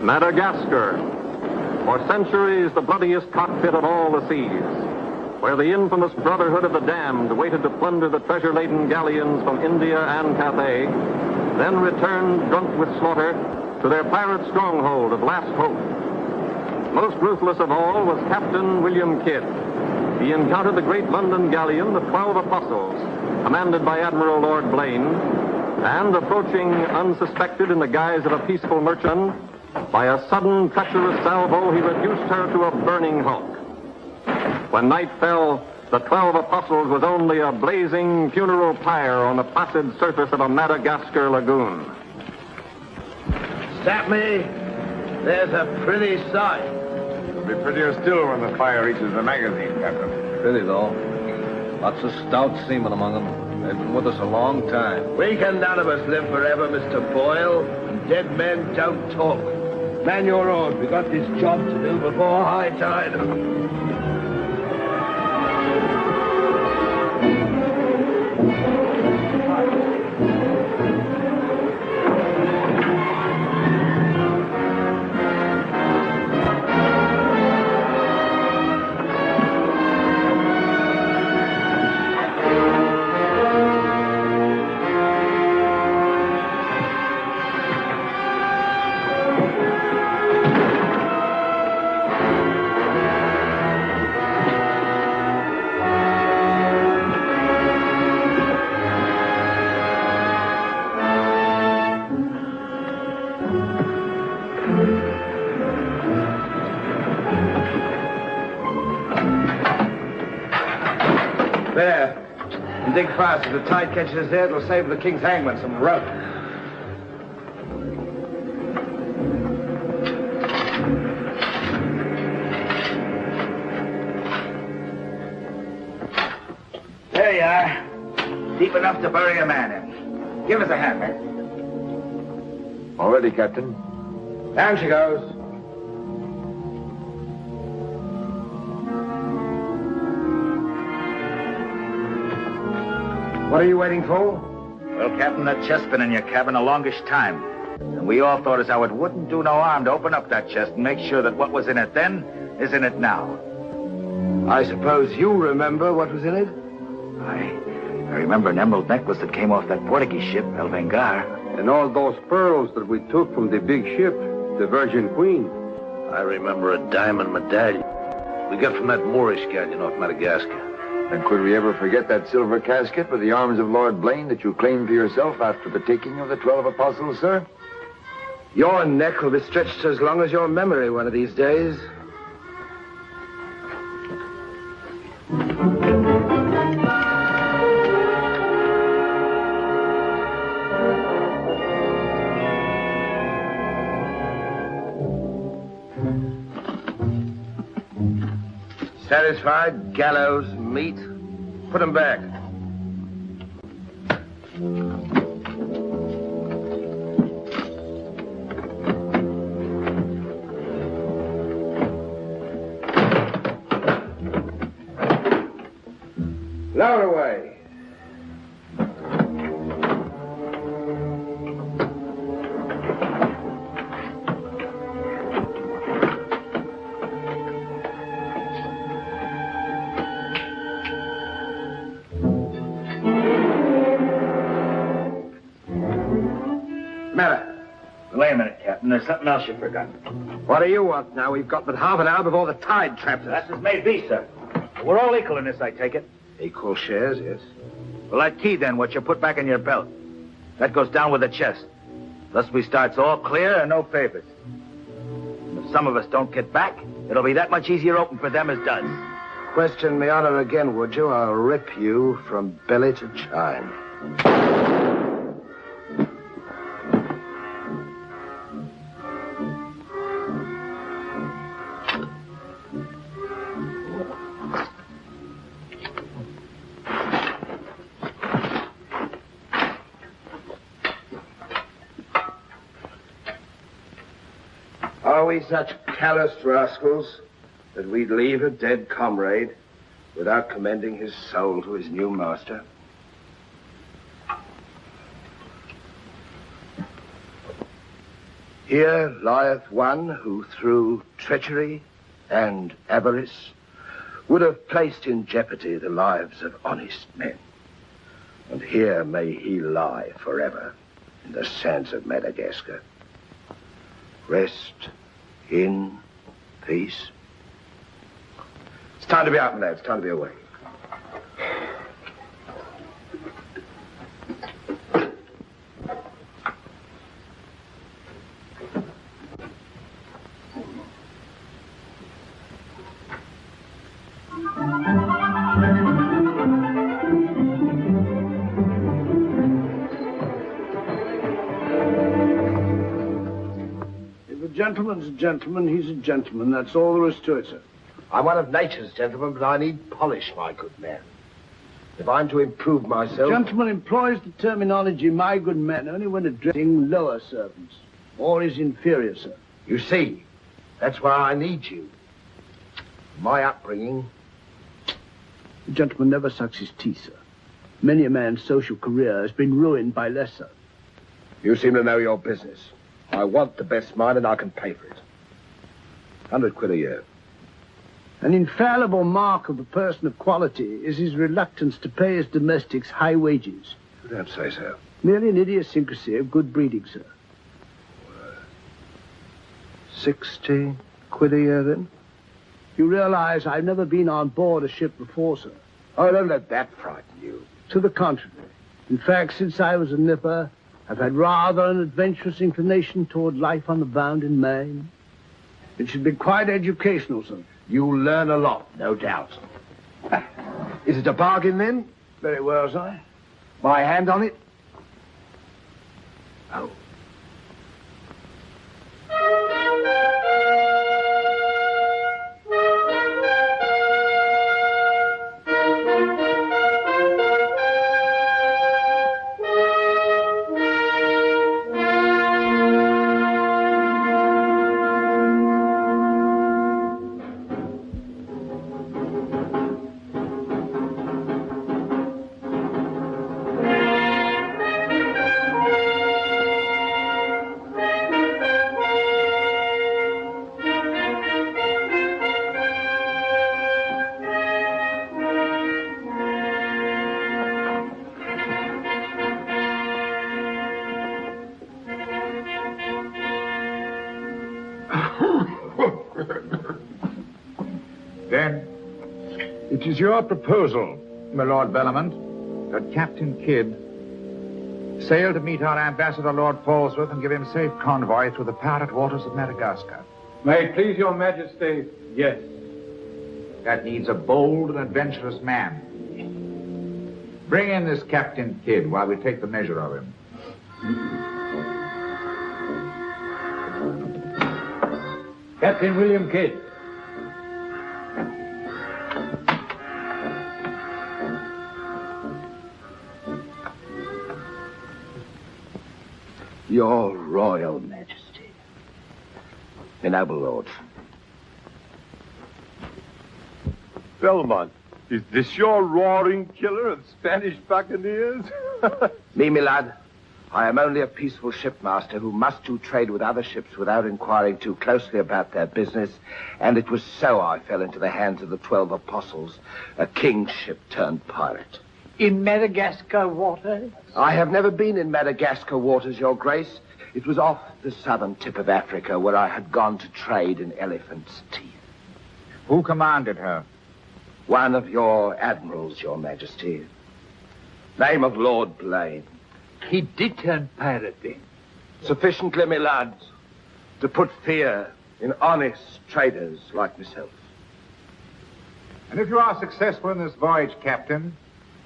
Madagascar, for centuries the bloodiest cockpit of all the seas, where the infamous Brotherhood of the Damned waited to plunder the treasure-laden galleons from India and Cathay, then returned drunk with slaughter to their pirate stronghold of Last Hope. Most ruthless of all was Captain William Kidd. He encountered the great London galleon, the 12 Apostles, commanded by Admiral Lord Blaine, and approaching unsuspected in the guise of a peaceful merchant, by a sudden treacherous salvo, he reduced her to a burning hulk. When night fell, the 12 Apostles was only a blazing funeral pyre on the placid surface of a Madagascar lagoon. Stop me. There's a pretty sight. It'll be prettier still when the fire reaches the magazine, Captain. Pretty, though. Lots of stout seamen among them. They've been with us a long time. We can none of us live forever, Mr. Boyle. And dead men don't talk. Man your own. We got this job to do before high tide. There. And dig fast. If the tide catches us there, it'll save the king's hangman some rope. There you are. Deep enough to bury a man in. Give us a hand, man. All ready, Captain. Down she goes. What are you waiting for? Well, Captain, that chest's been in your cabin a longish time. And we all thought as how it wouldn't do no harm to open up that chest and make sure that what was in it then is in it now. I suppose you remember what was in it? I remember an emerald necklace that came off that Portuguese ship, El Vengar. And all those pearls that we took from the big ship, the Virgin Queen. I remember a diamond medallion we got from that Moorish galleon off Madagascar. And could we ever forget that silver casket with the arms of Lord Blaine that you claimed for yourself after the taking of the 12 Apostles, sir? Your neck will be stretched as long as your memory one of these days. Satisfied? Gallows, meat. Put them back. Lower away. Wait a minute, Captain. There's something else you forgot. What do you want now? We've got but half an hour before the tide traps us. That's as may be, sir. We're all equal in this, I take it. Equal shares, yes. Well, that key, then, what you put back in your belt, that goes down with the chest. Thus we starts all clear and no favors. And if some of us don't get back, it'll be that much easier open for them as does. Question me honor again, would you? I'll rip you from belly to chine. Are we such calloused rascals that we'd leave a dead comrade without commending his soul to his new master? Here lieth one who through treachery and avarice would have placed in jeopardy the lives of honest men. And here may he lie forever in the sands of Madagascar. Rest in peace. It's time to be out, my lads. It's time to be away. Gentleman's a gentleman, he's a gentleman. That's all there is to it, sir. I'm one of nature's gentlemen, but I need polish, my good man. If I'm to improve myself... Gentleman employs the terminology, my good man, only when addressing lower servants, or his inferior, sir. You see, that's why I need you. My upbringing... The gentleman never sucks his teeth, sir. Many a man's social career has been ruined by less, sir. You seem to know your business. I want the best mine, and I can pay for it. 100 quid a year. An infallible mark of a person of quality is his reluctance to pay his domestics high wages. You don't say so. Merely an idiosyncrasy of good breeding, sir. 60 quid a year, then? You realize I've never been on board a ship before, sir. Oh, don't let that frighten you. To the contrary. In fact, since I was a nipper, I've had rather an adventurous inclination toward life on the bound in Maine. It should be quite educational, sir. You'll learn a lot, no doubt. Is it a bargain, then? Very well, sir. My hand on it? Oh. Then, it is your proposal, my Lord Bellomont, that Captain Kidd sail to meet our ambassador, Lord Falsworth, and give him safe convoy through the parrot waters of Madagascar. May it please your majesty, yes. That needs a bold and adventurous man. Bring in this Captain Kidd while we take the measure of him. Captain William Kidd. Your Royal Majesty. My noble lords. Belmont, is this your roaring killer of Spanish buccaneers? Me, my lad, I am only a peaceful shipmaster who must do trade with other ships without inquiring too closely about their business, and it was so I fell into the hands of the 12 apostles, a king's ship turned pirate. In Madagascar waters? I have never been in Madagascar waters, Your Grace. It was off the southern tip of Africa where I had gone to trade in elephants' teeth. Who commanded her? One of your admirals, Your Majesty. Name of Lord Blaine. He did turn pirate then? Sufficiently, my lads, to put fear in honest traders like myself. And if you are successful in this voyage, Captain,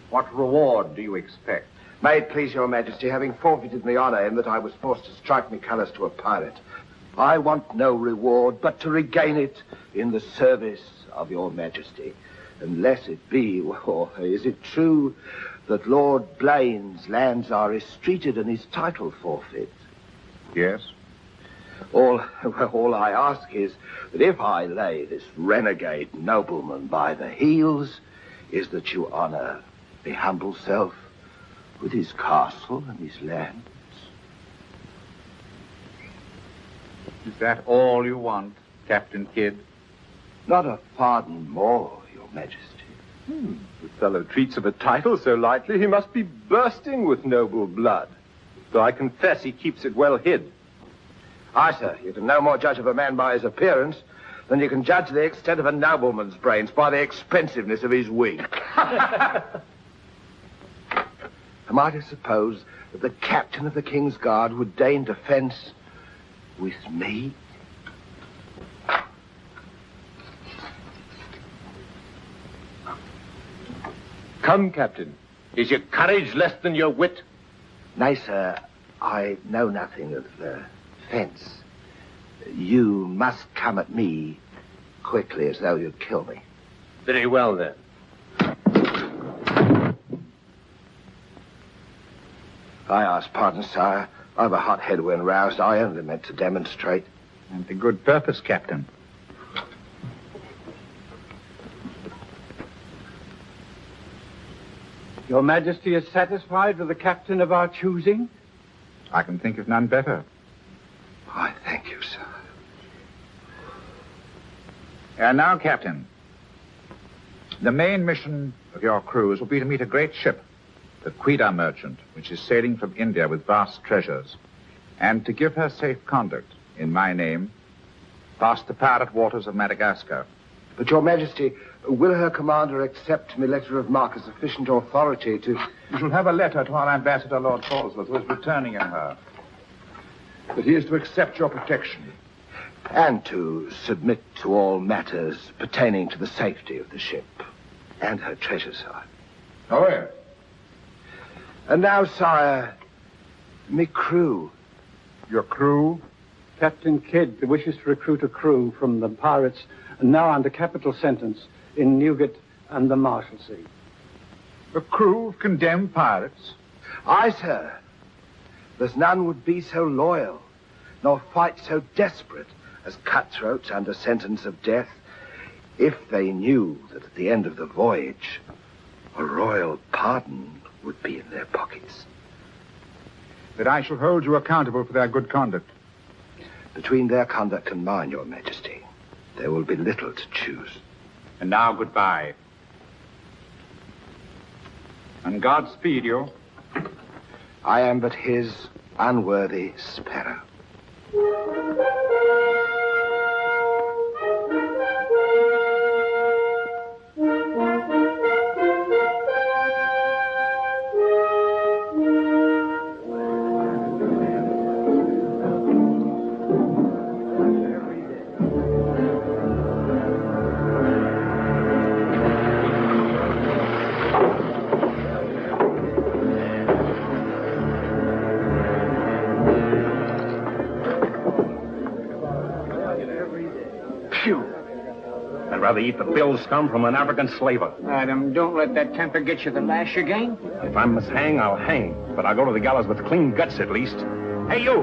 what reward do you expect? May it please Your Majesty, having forfeited my honor in that I was forced to strike me colors to a pirate, I want no reward but to regain it in the service of Your Majesty. Unless it be, or is it true that Lord Blaine's lands are estreated and his title forfeit? Yes. All I ask is that if I lay this renegade nobleman by the heels, is that you honor my humble self with his castle and his lands. Is that all you want, Captain Kidd? Not a pardon more, Your Majesty. The fellow treats of a title so lightly, he must be bursting with noble blood. Though I confess he keeps it well hid. Aye, sir, you can no more judge of a man by his appearance than you can judge the extent of a nobleman's brains by the expensiveness of his wig. Am I to suppose that the captain of the King's Guard would deign defence with me? Come, Captain. Is your courage less than your wit? Nay, sir, I know nothing of fence. You must come at me quickly as though you'd kill me. Very well, then. I ask pardon, sire. I've a hot head when roused. I only meant to demonstrate. And to good purpose, Captain. Your Majesty is satisfied with the captain of our choosing? I can think of none better. I thank you, sir. And now, Captain, the main mission of your cruise will be to meet a great ship, the Quida merchant, which is sailing from India with vast treasures, and to give her safe conduct, in my name, past the pirate waters of Madagascar. But, Your Majesty, will her commander accept my letter of marque as sufficient authority to... You shall have a letter to our ambassador, Lord Falsworth, who is returning in her. That he is to accept your protection. And to submit to all matters pertaining to the safety of the ship and her treasure, sire. Oh, yes. And now, sire, me crew. Your crew? Captain Kidd wishes to recruit a crew from the pirates now under capital sentence in Newgate and the Marshalsea. A crew of condemned pirates? Aye, sir. There's none would be so loyal, nor fight so desperate as cutthroats under sentence of death, if they knew that at the end of the voyage, a royal pardon would be in their pockets. That I shall hold you accountable for their good conduct. Between their conduct and mine, Your Majesty, there will be little to choose. And now, goodbye. And God speed you. I am but his unworthy sparrow. Rather eat the bill scum from an African slaver. Adam, don't let that temper get you the lash again. If I must hang, I'll hang. But I'll go to the gallows with clean guts at least. Hey, you!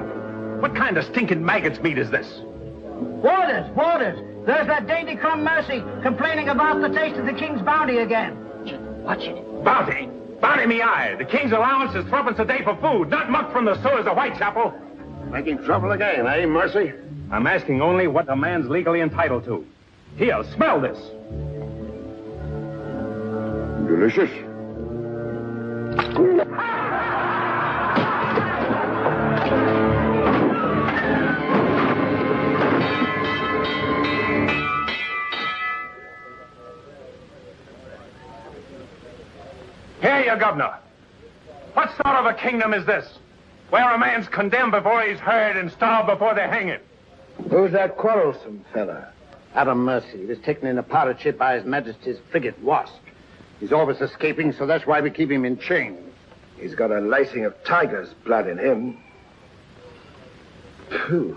What kind of stinking maggot's meat is this? Waters! There's that dainty crumb Mercy complaining about the taste of the king's bounty again. Watch it. Bounty? Bounty me eye. The king's allowance is threepence a day for food, not muck from the sewers of Whitechapel. Making trouble again, eh, Mercy? I'm asking only what a man's legally entitled to. Here, smell this. Delicious. Here, you governor. What sort of a kingdom is this? Where a man's condemned before he's heard and starved before they hang him? Who's that quarrelsome fella? Adam Mercy. He was taken in a pirate ship by His Majesty's frigate Wasp. He's always escaping, so that's why we keep him in chains. He's got a lacing of tiger's blood in him. Phew.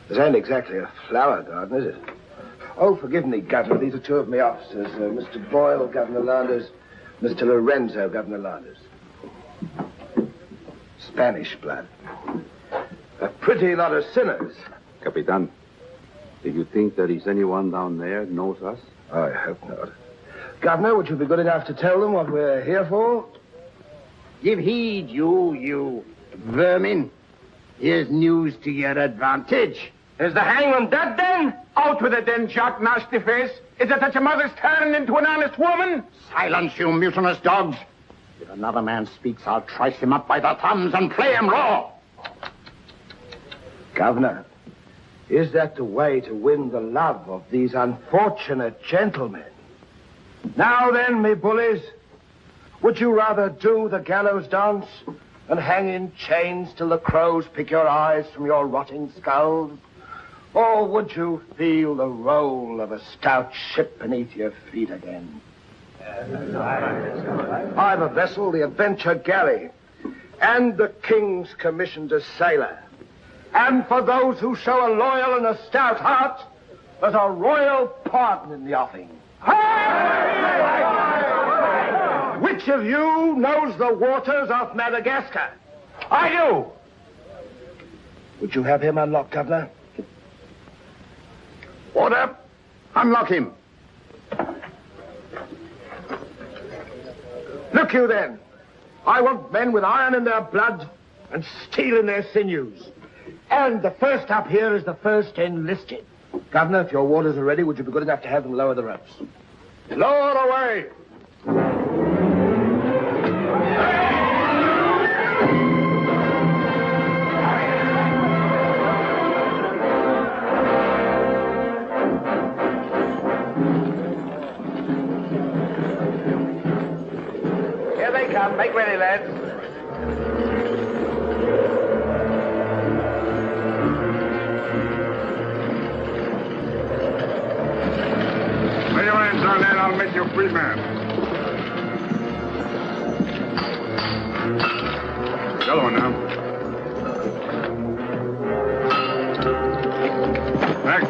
This ain't exactly a flower garden, is it? Oh, forgive me, Governor. These are two of my officers. Mr. Boyle, Governor Landers. Mr. Lorenzo, Governor Landers. Spanish blood. A pretty lot of sinners. Capitan, do you think there is anyone down there knows us? I hope not. Governor, would you be good enough to tell them what we're here for? Give heed, you vermin. Here's news to your advantage. Is the hangman dead then? Out with it then, Jock Nastyface. Is it that your mother's turned into an honest woman? Silence, you mutinous dogs. If another man speaks, I'll trice him up by the thumbs and play him raw. Governor, is that the way to win the love of these unfortunate gentlemen? Now then, me bullies, would you rather do the gallows dance and hang in chains till the crows pick your eyes from your rotting skulls? Or would you feel the roll of a stout ship beneath your feet again? I've a vessel, the Adventure Galley, and the King's commissioned a sailor. And for those who show a loyal and a stout heart, there's a royal pardon in the offing. Which of you knows the waters of Madagascar? I do. Would you have him unlocked, Governor? Order. Unlock him. Look you then. I want men with iron in their blood and steel in their sinews. And the first up here is the first enlisted. Governor, if your warders are ready, would you be good enough to have them lower the ropes? Lower away. Here they come. Make ready, lads. Lay your hands on that, I'll make you a free man. The other one now. Back.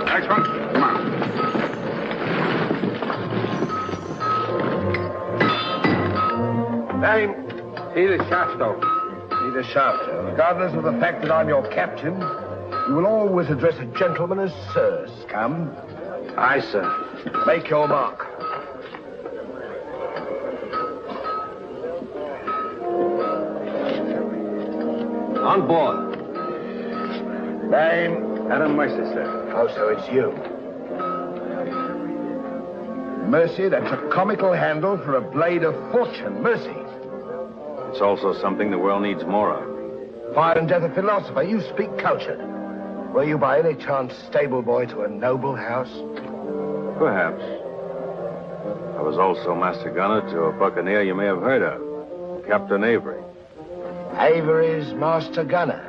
Next one. Come on. Name? Peter Shafto. Peter Shafto. Regardless of the fact that I'm your captain, you will always address a gentleman as Sir Scum. Aye, sir. Make your mark. On board. Name? Adam Mercer, sir. Oh, so it's you. Mercy, that's a comical handle for a blade of fortune. Mercy. It's also something the world needs more of. Fire and death a philosopher. You speak culture. Were you by any chance stable boy to a noble house? Perhaps. I was also master gunner to a buccaneer you may have heard of, Captain Avery. Avery's master gunner.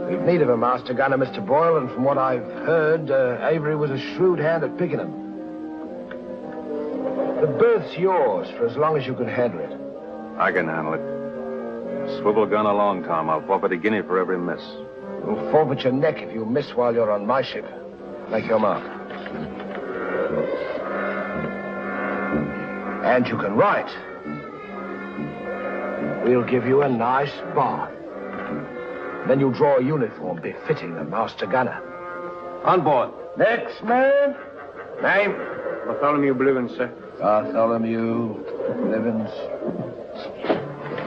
We've need of a master gunner, Mr. Boyle, and from what I've heard, Avery was a shrewd hand at picking them. The berth's yours for as long as you can handle it. I can handle it. Swivel gun along, Tom. I'll forfeit a guinea for every miss. You'll forfeit your neck if you miss while you're on my ship. Make your mark. And you can write. We'll give you a nice bath. Then you'll draw a uniform befitting a master gunner. On board. Next man. Name? Bartholomew Blivens, sir. Bartholomew Blivens.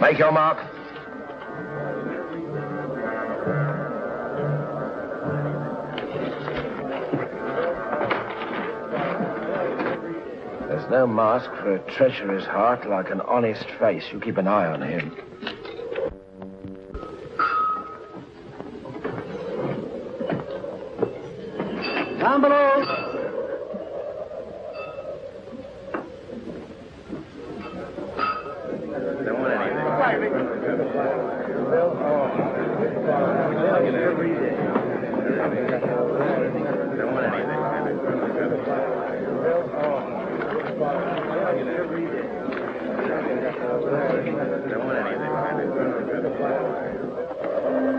Make your mark. There's no mask for a treacherous heart like an honest face. You keep an eye on him. Down below.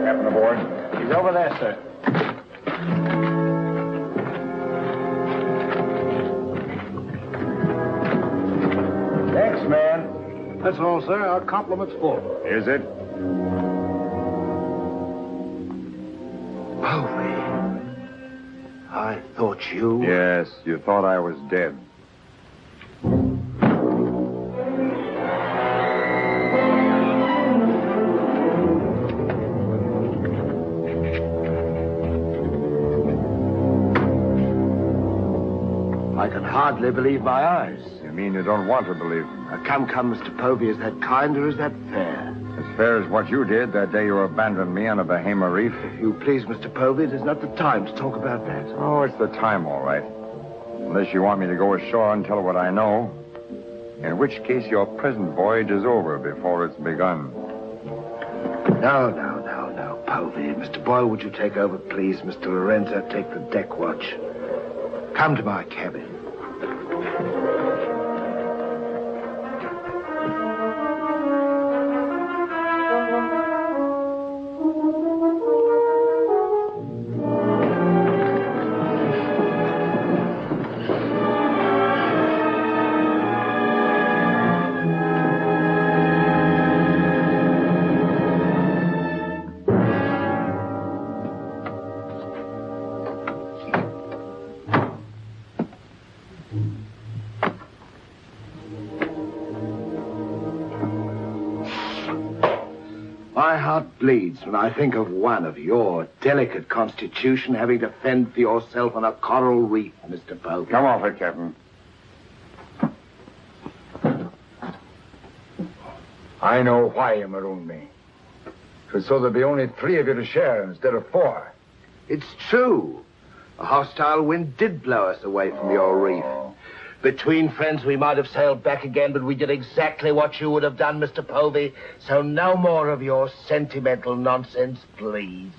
Captain aboard. He's over there, sir. Next man. That's all, sir. Our compliment's full. Is it? I thought you... Yes, you thought I was dead. I can hardly believe my eyes. You mean you don't want to believe me? Come, Mr. Povey, is that kind or is that fair? As fair as what you did that day you abandoned me on a Bahama reef. If you please, Mr. Povey, it is not the time to talk about that. Oh, it's the time, all right. Unless you want me to go ashore and tell what I know. In which case your present voyage is over before it's begun. No, Povey. Mr. Boyle, would you take over, please? Mr. Lorenzo, take the deck watch. Come to my cabin. My heart bleeds when I think of one of your delicate constitution having to fend for yourself on a coral reef, Mr. Povey. Come off it, Captain. I know why you marooned me. It was so there'd be only 3 of you to share instead of 4. It's true. A hostile wind did blow us away from your reef. Between friends, we might have sailed back again, but we did exactly what you would have done, Mr. Povey. So no more of your sentimental nonsense, please.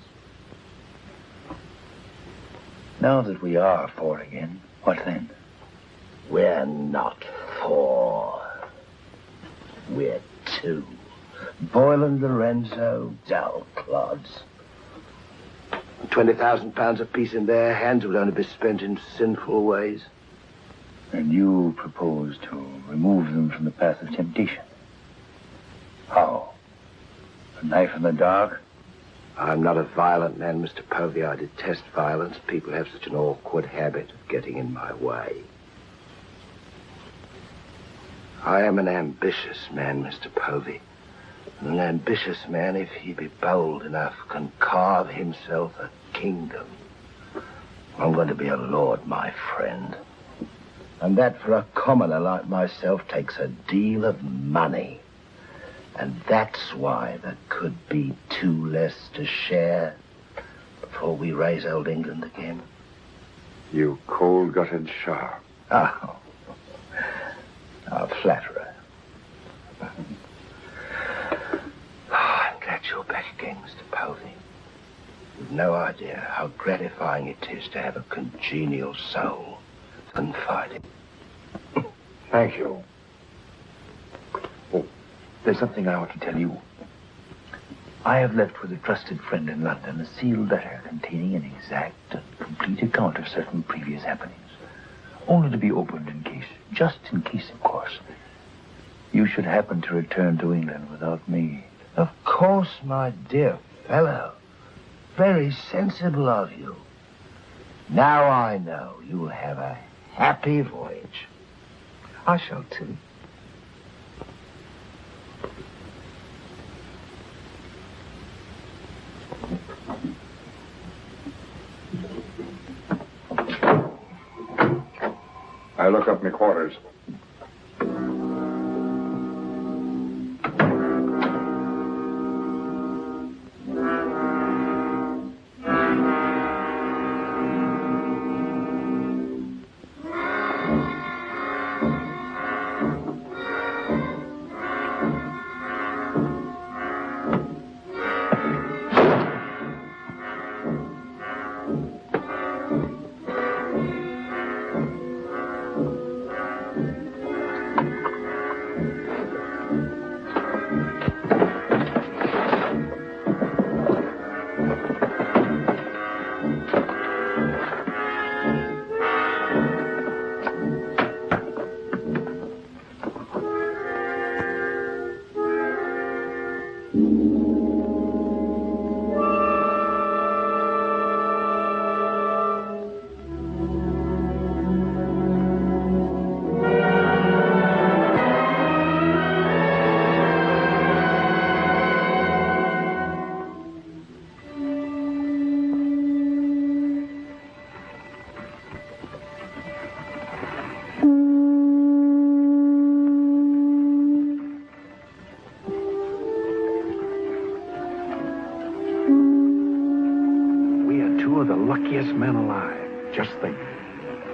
Now that we are 4 again, what then? We're not 4. We're 2. Boyle and Lorenzo, dull clods. 20,000 pounds apiece in their hands would only be spent in sinful ways. And you propose to remove them from the path of temptation. How? A knife in the dark? I'm not a violent man, Mr. Povey. I detest violence. People have such an awkward habit of getting in my way. I am an ambitious man, Mr. Povey. And an ambitious man, if he be bold enough, can carve himself a kingdom. I'm going to be a lord, my friend. And that for a commoner like myself takes a deal of money. And that's why there could be 2 less to share before we raise old England again. You cold-gutted shark. Oh, a flatterer. I'm glad you're back again, Mr. Povey. You've no idea how gratifying it is to have a congenial soul to confide in. Thank you. Oh, there's something I want to tell you. I have left with a trusted friend in London a sealed letter containing an exact and complete account of certain previous happenings. Only to be opened in case, just in case, of course, you should happen to return to England without me. Of course, my dear fellow. Very sensible of you. Now I know you'll have a happy voyage. I shall too. I look up my quarters.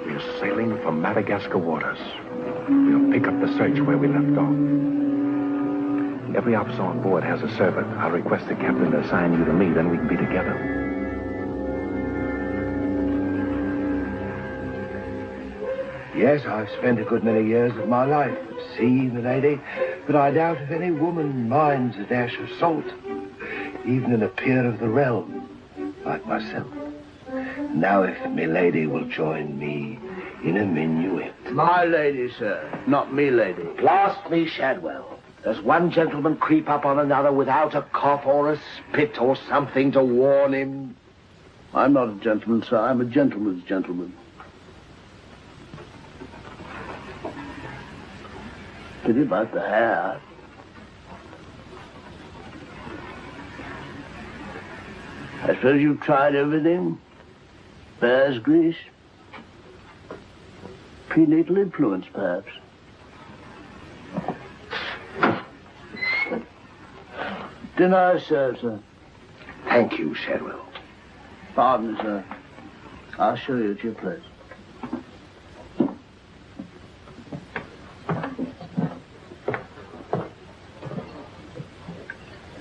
We are sailing for Madagascar waters. We'll pick up the search where we left off. Every officer on board has a servant. I'll request the captain to assign you to me, then we can be together. Yes, I've spent a good many years of my life at sea, milady, but I doubt if any woman minds a dash of salt, even in a peer of the realm, like myself. Now, if milady will join me in a minuet. My lady, sir, not me lady. Blast me, Shadwell. Does one gentleman creep up on another without a cough or a spit or something to warn him? I'm not a gentleman, sir. I'm a gentleman's gentleman. Pity about the hair. I suppose you've tried everything? Bear's grease? Prenatal influence, perhaps? Dinner served, sir. Thank you, Shadwell. Pardon, sir. I'll show you at your place.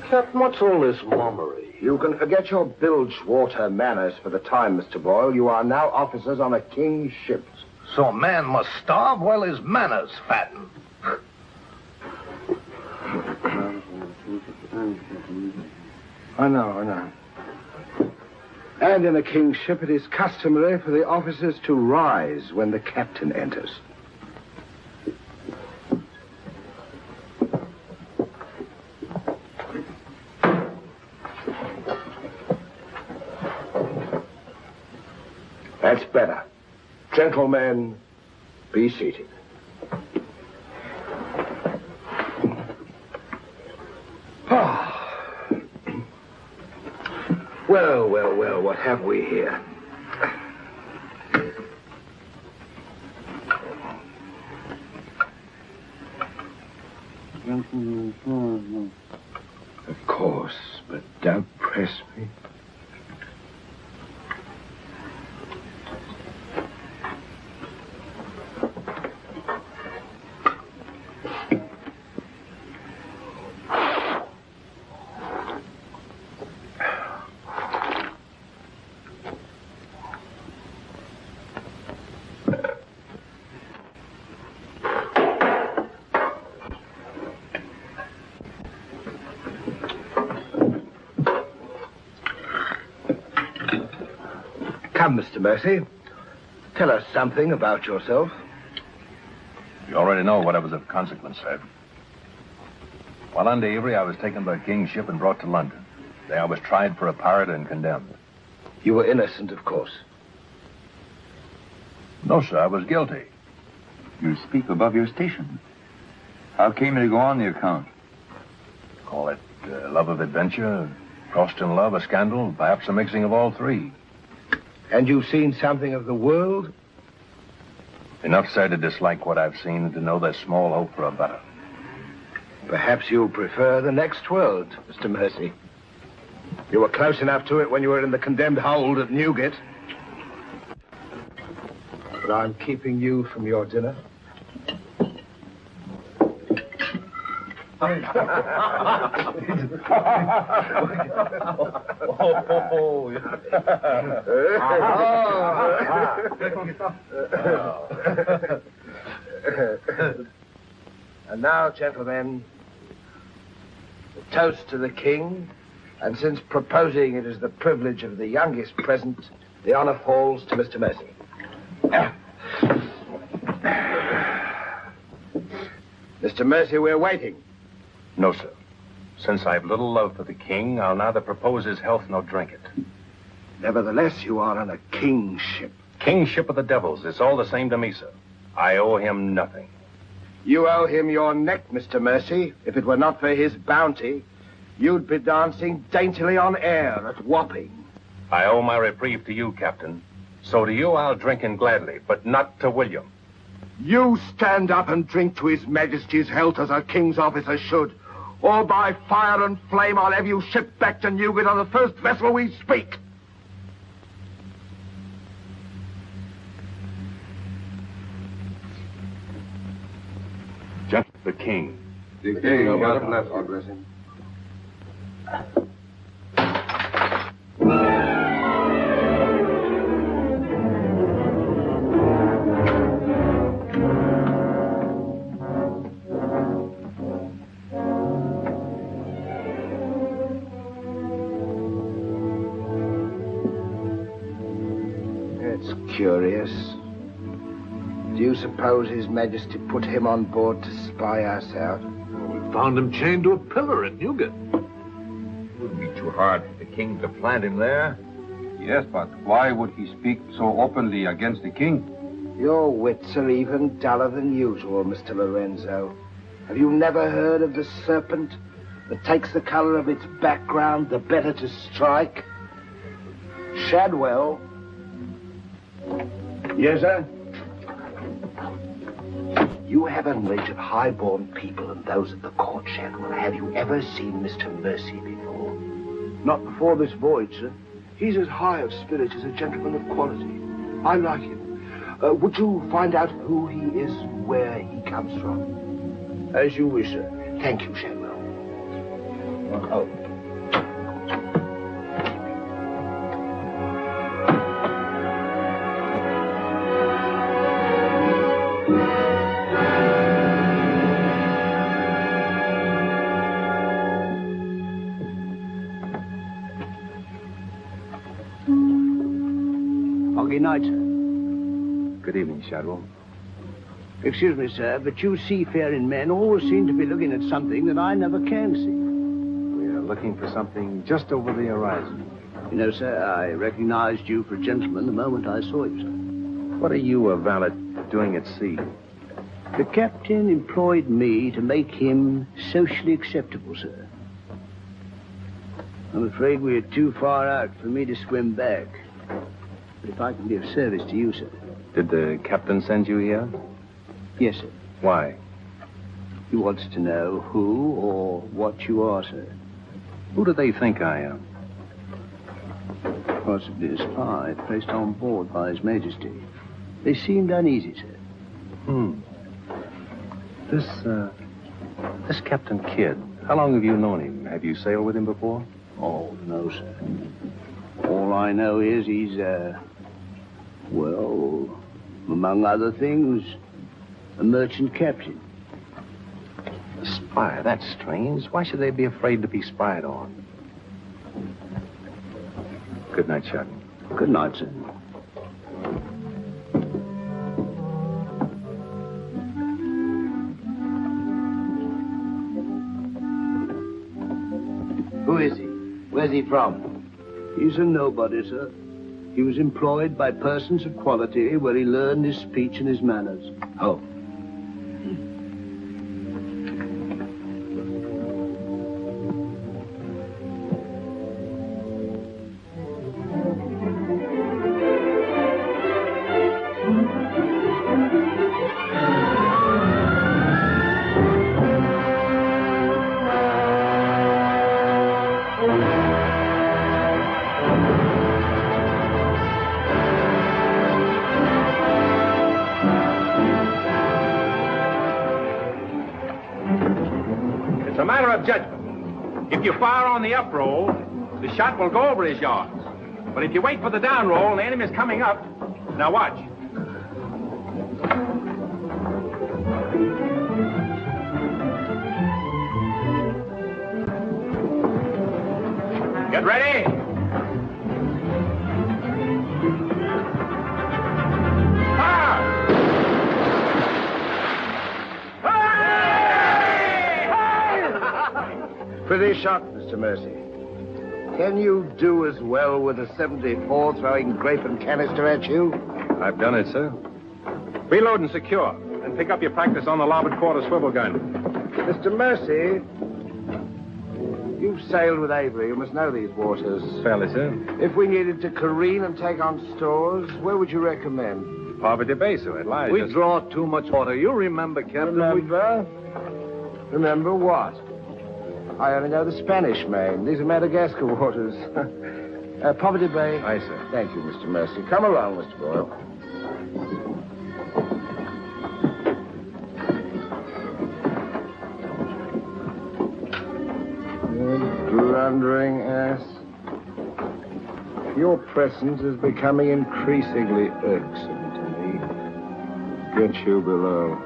Captain, what's all this mummery? You can forget your bilge-water manners for the time, Mr. Boyle. You are now officers on a king's ship. So a man must starve while his manners fatten. I know. And in a king's ship, it is customary for the officers to rise when the captain enters. That's better. Gentlemen, be seated. Well, what have we here? Of course, but don't press me. Come, Mr. Mercy. Tell us something about yourself. You already know what was of consequence, sir. While under Avery, I was taken by a king's ship and brought to London. There I was tried for a pirate and condemned. You were innocent, of course. No, sir, I was guilty. You speak above your station. How came you to go on the account? Call it love of adventure, crossed in love, a scandal, perhaps a mixing of all three. And you've seen something of the world? Enough, sir, to dislike what I've seen and to know there's small hope for a better. Perhaps you'll prefer the next world, Mr. Mercy. You were close enough to it when you were in the condemned hold at Newgate. But I'm keeping you from your dinner. And now, gentlemen, a toast to the king, and since proposing it is the privilege of the youngest present, the honor falls to Mr. Mercy. Mr. Mercy, we're waiting. No, sir. Since I've little love for the king, I'll neither propose his health nor drink it. Nevertheless, you are on a king's ship. Kingship of the devils. It's all the same to me, sir. I owe him nothing. You owe him your neck, Mr. Mercy. If it were not for his bounty, you'd be dancing daintily on air at Wapping. I owe my reprieve to you, Captain. So to you I'll drink in gladly, but not to William. You stand up and drink to His Majesty's health as a king's officer should. Or by fire and flame I'll have you shipped back to Newgate on the first vessel we speak. The king. The king, God bless him. Curious. Do you suppose His Majesty put him on board to spy us out? Well, we found him chained to a pillar at Newgate. It wouldn't be too hard for the king to plant him there. Yes, but why would he speak so openly against the king? Your wits are even duller than usual, Mr. Lorenzo. Have you never heard of the serpent that takes the color of its background the better to strike? Shadwell. Yes, sir? You have a knowledge of high-born people and those at the court, Shadwell. Have you ever seen Mr. Mercy before? Not before this voyage, sir. He's as high of spirit as a gentleman of quality. I like him. Would you find out who he is, where he comes from? As you wish, sir. Thank you, Shadwell. Oh. Good night, sir. Good evening, Shadwell. Excuse me, sir, but you seafaring men always seem to be looking at something that I never can see. We are looking for something just over the horizon. You know, sir, I recognized you for a gentleman the moment I saw you, sir. What are you, a valet, doing at sea? The captain employed me to make him socially acceptable, sir. I'm afraid we are too far out for me to swim back. But if I can be of service to you, sir. Did the captain send you here? Yes, sir. Why? He wants to know who or what you are, sir. Who do they think I am? Possibly a spy placed on board by His Majesty. They seemed uneasy, sir. This Captain Kidd, how long have you known him? Have you sailed with him before? Oh, no, sir. All I know is he's, well, among other things, a merchant captain. A spy? That's strange. Why should they be afraid to be spied on? Good night, Shadwell. Good night, sir. Who is he? Where's he from? He's a nobody, sir. He was employed by persons of quality where he learned his speech and his manners. Oh. It's a matter of judgment. If you fire on the up roll, the shot will go over his yards. But if you wait for the down roll and the enemy's coming up, now watch. Get ready. Pretty shot, Mr. Mercy. Can you do as well with a 74 throwing grape and canister at you? I've done it, sir. Reload and secure. Then pick up your practice on the larboard quarter swivel gun. Mr. Mercy, you've sailed with Avery. You must know these waters. Fairly, sir. If we needed to careen and take on stores, where would you recommend? Poverty Bay, sir. It lies. We draw too much water. You remember, Captain? Remember? Remember what? I only know the Spanish main. These are Madagascar waters. Poverty Bay. Aye, sir. Thank you, Mr. Mercy. Come along, Mr. Boyle. blundering ass. Your presence is becoming increasingly irksome to me. Get you below.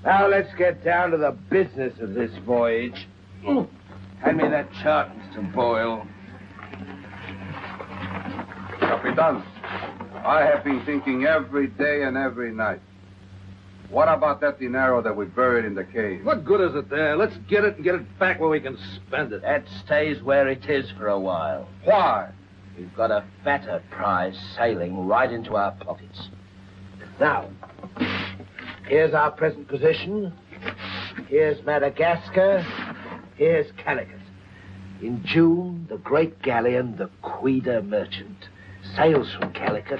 Now let's get down to the business of this voyage. Hand me that chart, Mr. Boyle. Capitan, I have been thinking every day and every night. What about that dinero that we buried in the cave? What good is it there? Let's get it and get it back where we can spend it. That stays where it is for a while. Why? We've got a fatter prize sailing right into our pockets. Now, here's our present position. Here's Madagascar. Here's Calicut. In June, the great galleon, the Queen Merchant, sails from Calicut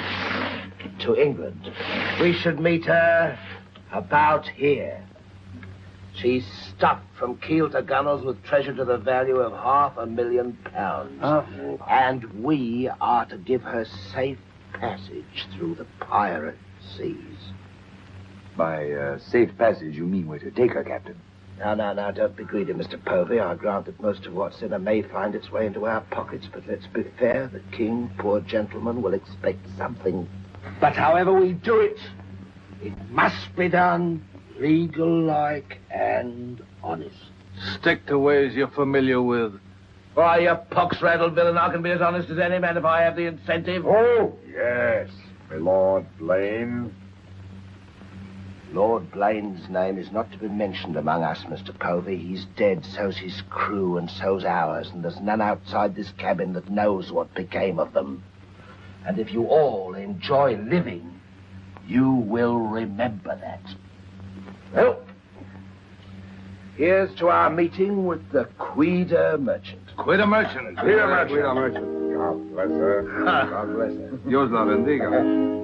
to England. We should meet her about here. She's stuffed from keel to gunwales with treasure to the value of £500,000. Oh. And we are to give her safe passage through the pirate seas. By safe passage, you mean we're to take her, Captain? Now, don't be greedy, Mr. Povey. I grant that most of what's in her may find its way into our pockets, but let's be fair. The king, poor gentleman, will expect something. But however we do it, it must be done legal-like and honest. Stick to ways you're familiar with. Why, you pox-rattled villain, I can be as honest as any man if I have the incentive. Oh, yes, my Lord Blaine. Lord Blaine's name is not to be mentioned among us, Mr. Povey. He's dead, so's his crew, and so's ours, and there's none outside this cabin that knows what became of them. And if you all enjoy living, you will remember that. Well, here's to our meeting with the Queen Merchant. Queen Merchant. Queen Merchant. God bless her. God bless her. Dios la bendiga.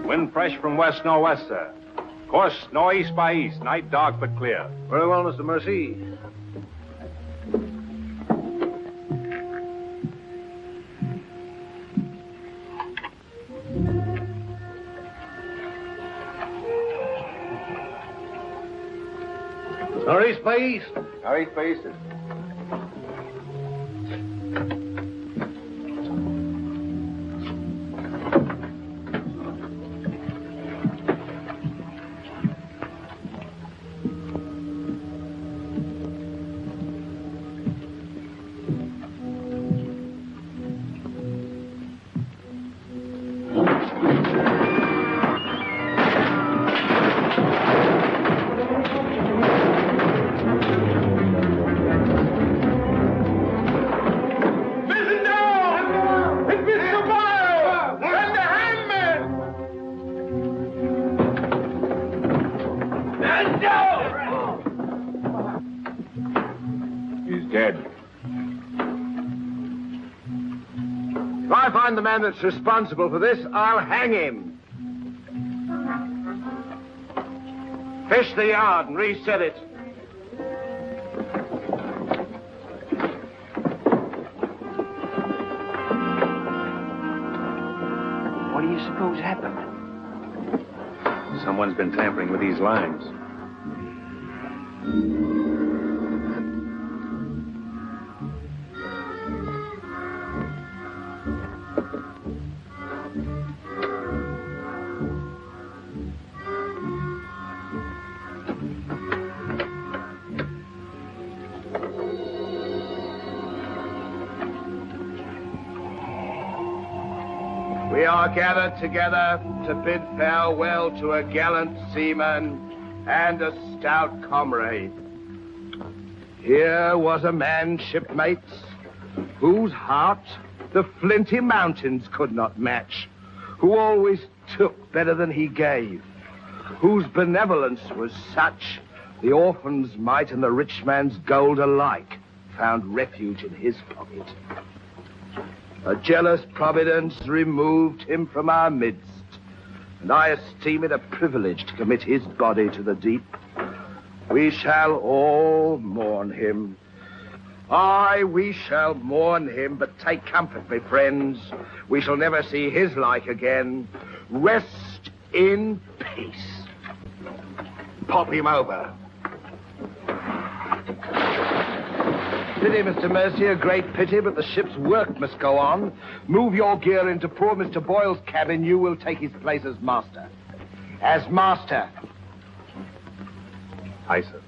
Wind fresh from west-northwest, sir. Course northeast by east. Night dark but clear. Very well, Mr. Mercy. Northeast by east. Northeast by east. If I find the man that's responsible for this, I'll hang him. Fish the yard and reset it. What do you suppose happened? Someone's been tampering with these lines. We are gathered together to bid farewell to a gallant seaman and a stout comrade. Here was a man, shipmates, whose heart the flinty mountains could not match, who always took better than he gave, whose benevolence was such the orphan's mite and the rich man's gold alike found refuge in his pocket. A jealous providence removed him from our midst, and I esteem it a privilege to commit his body to the deep. We shall all mourn him. Aye, we shall mourn him, but take comfort, my friends. We shall never see his like again. Rest in peace. Pop him over. Pity, Mr. Mercy, a great pity, but the ship's work must go on. Move your gear into poor Mr. Boyle's cabin. You will take his place as master. As master. Aye, sir.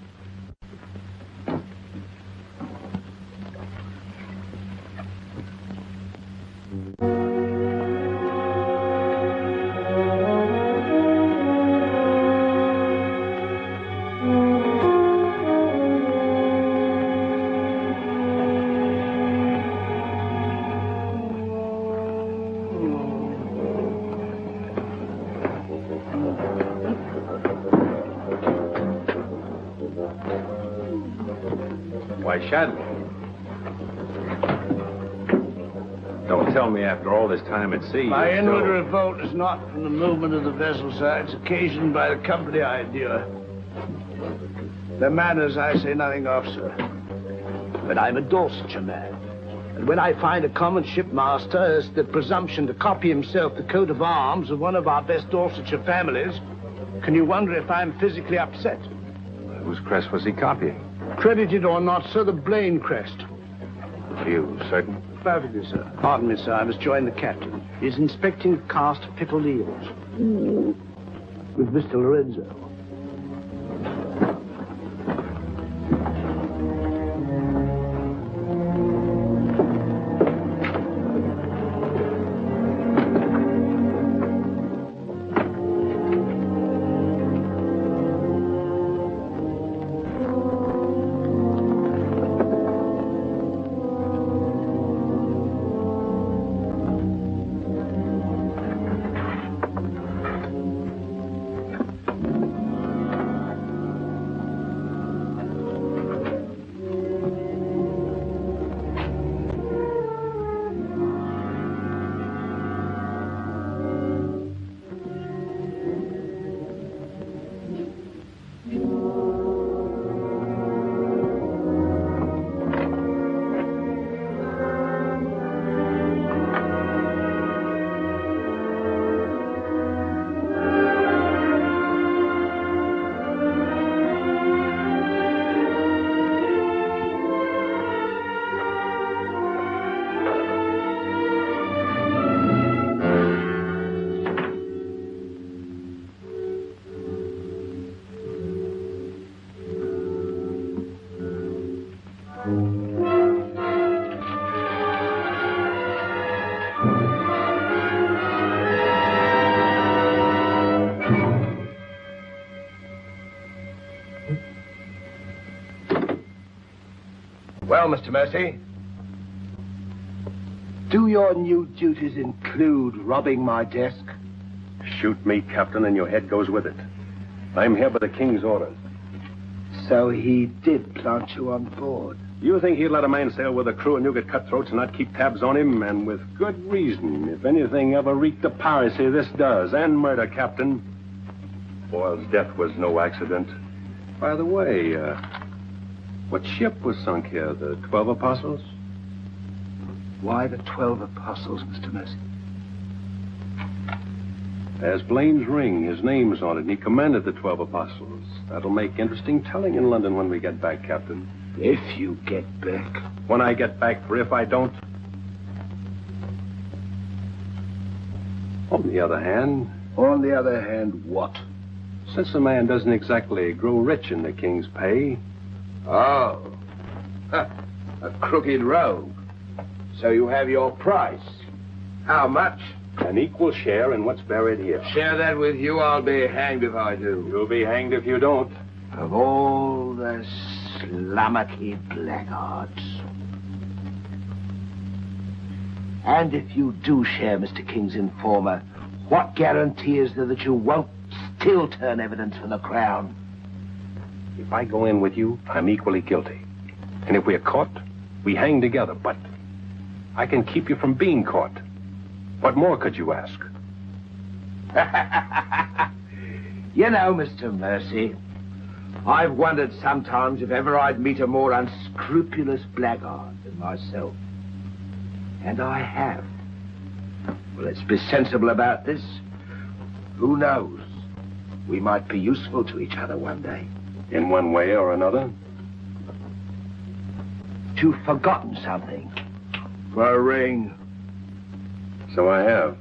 Why, Shadley. Don't tell me after all this time at sea. My inward revolt is not from the movement of the vessel, sir. It's occasioned by the company I endure. Their manners I say nothing of, sir. But I'm a Dorsetshire man. And when I find a common shipmaster has the presumption to copy himself the coat of arms of one of our best Dorsetshire families, can you wonder if I'm physically upset? Whose crest was he copying? Credited or not, sir, the Blaine crest. Are you certain? Perfectly, sir. Pardon me, sir. I must join the captain. He's inspecting the cast of pickled eels. With Mr. Lorenzo. Well, Mr. Mercy, do your new duties include robbing my desk? Shoot me, Captain, and your head goes with it. I'm here by the King's orders. So he did plant you on board. You think he'd let a man sail with a crew of Newgate cutthroats and not keep tabs on him? And with good reason. If anything ever reeked of piracy, this does. And murder, Captain. Boyle's death was no accident. By the way, what ship was sunk here? The 12 Apostles? Why the 12 Apostles, Mr. Mercy? There's Blaine's ring. His name's on it, and he commended the 12 apostles. That'll make interesting telling in London when we get back, Captain. If you get back. When I get back, for if I don't. On the other hand... On the other hand, what? Since a man doesn't exactly grow rich in the king's pay... Oh. A crooked rogue. So you have your price. How much? An equal share in what's buried here. Share that with you, I'll be hanged if I do. You'll be hanged if you don't. Of all the slummocky blackguards. And if you do share Mr. King's informer, what guarantee is there that you won't still turn evidence for the Crown? If I go in with you, I'm equally guilty. And if we're caught, we hang together. But I can keep you from being caught. What more could you ask? You know, Mr. Mercy, I've wondered sometimes if ever I'd meet a more unscrupulous blackguard than myself. And I have. Well, let's be sensible about this. Who knows? We might be useful to each other one day. In one way or another? You've forgotten something. For a ring. So I have.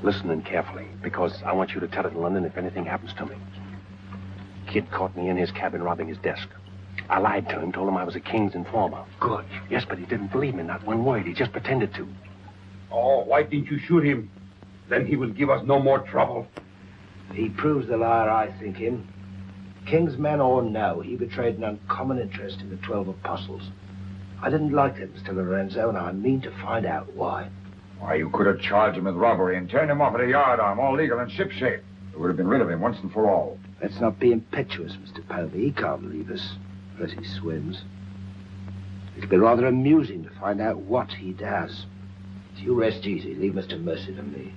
Listen carefully, because I want you to tell it in London if anything happens to me. Kid caught me in his cabin robbing his desk. I lied to him, told him I was a king's informer. Good. Yes, but he didn't believe me, not one word. He just pretended to. Oh, why didn't you shoot him? Then he will give us no more trouble. He proves the liar I think him. King's man or no, he betrayed an uncommon interest in the 12 apostles. I didn't like that, Mr. Lorenzo, and I mean to find out why. Why, you could have charged him with robbery and turned him off at a yardarm, all legal and shipshape. We would have been rid of him once and for all. Let's not be impetuous, Mr. Povey. He can't leave us, unless he swims. It'll be rather amusing to find out what he does. So you rest easy. Leave Mr. Mercy to me.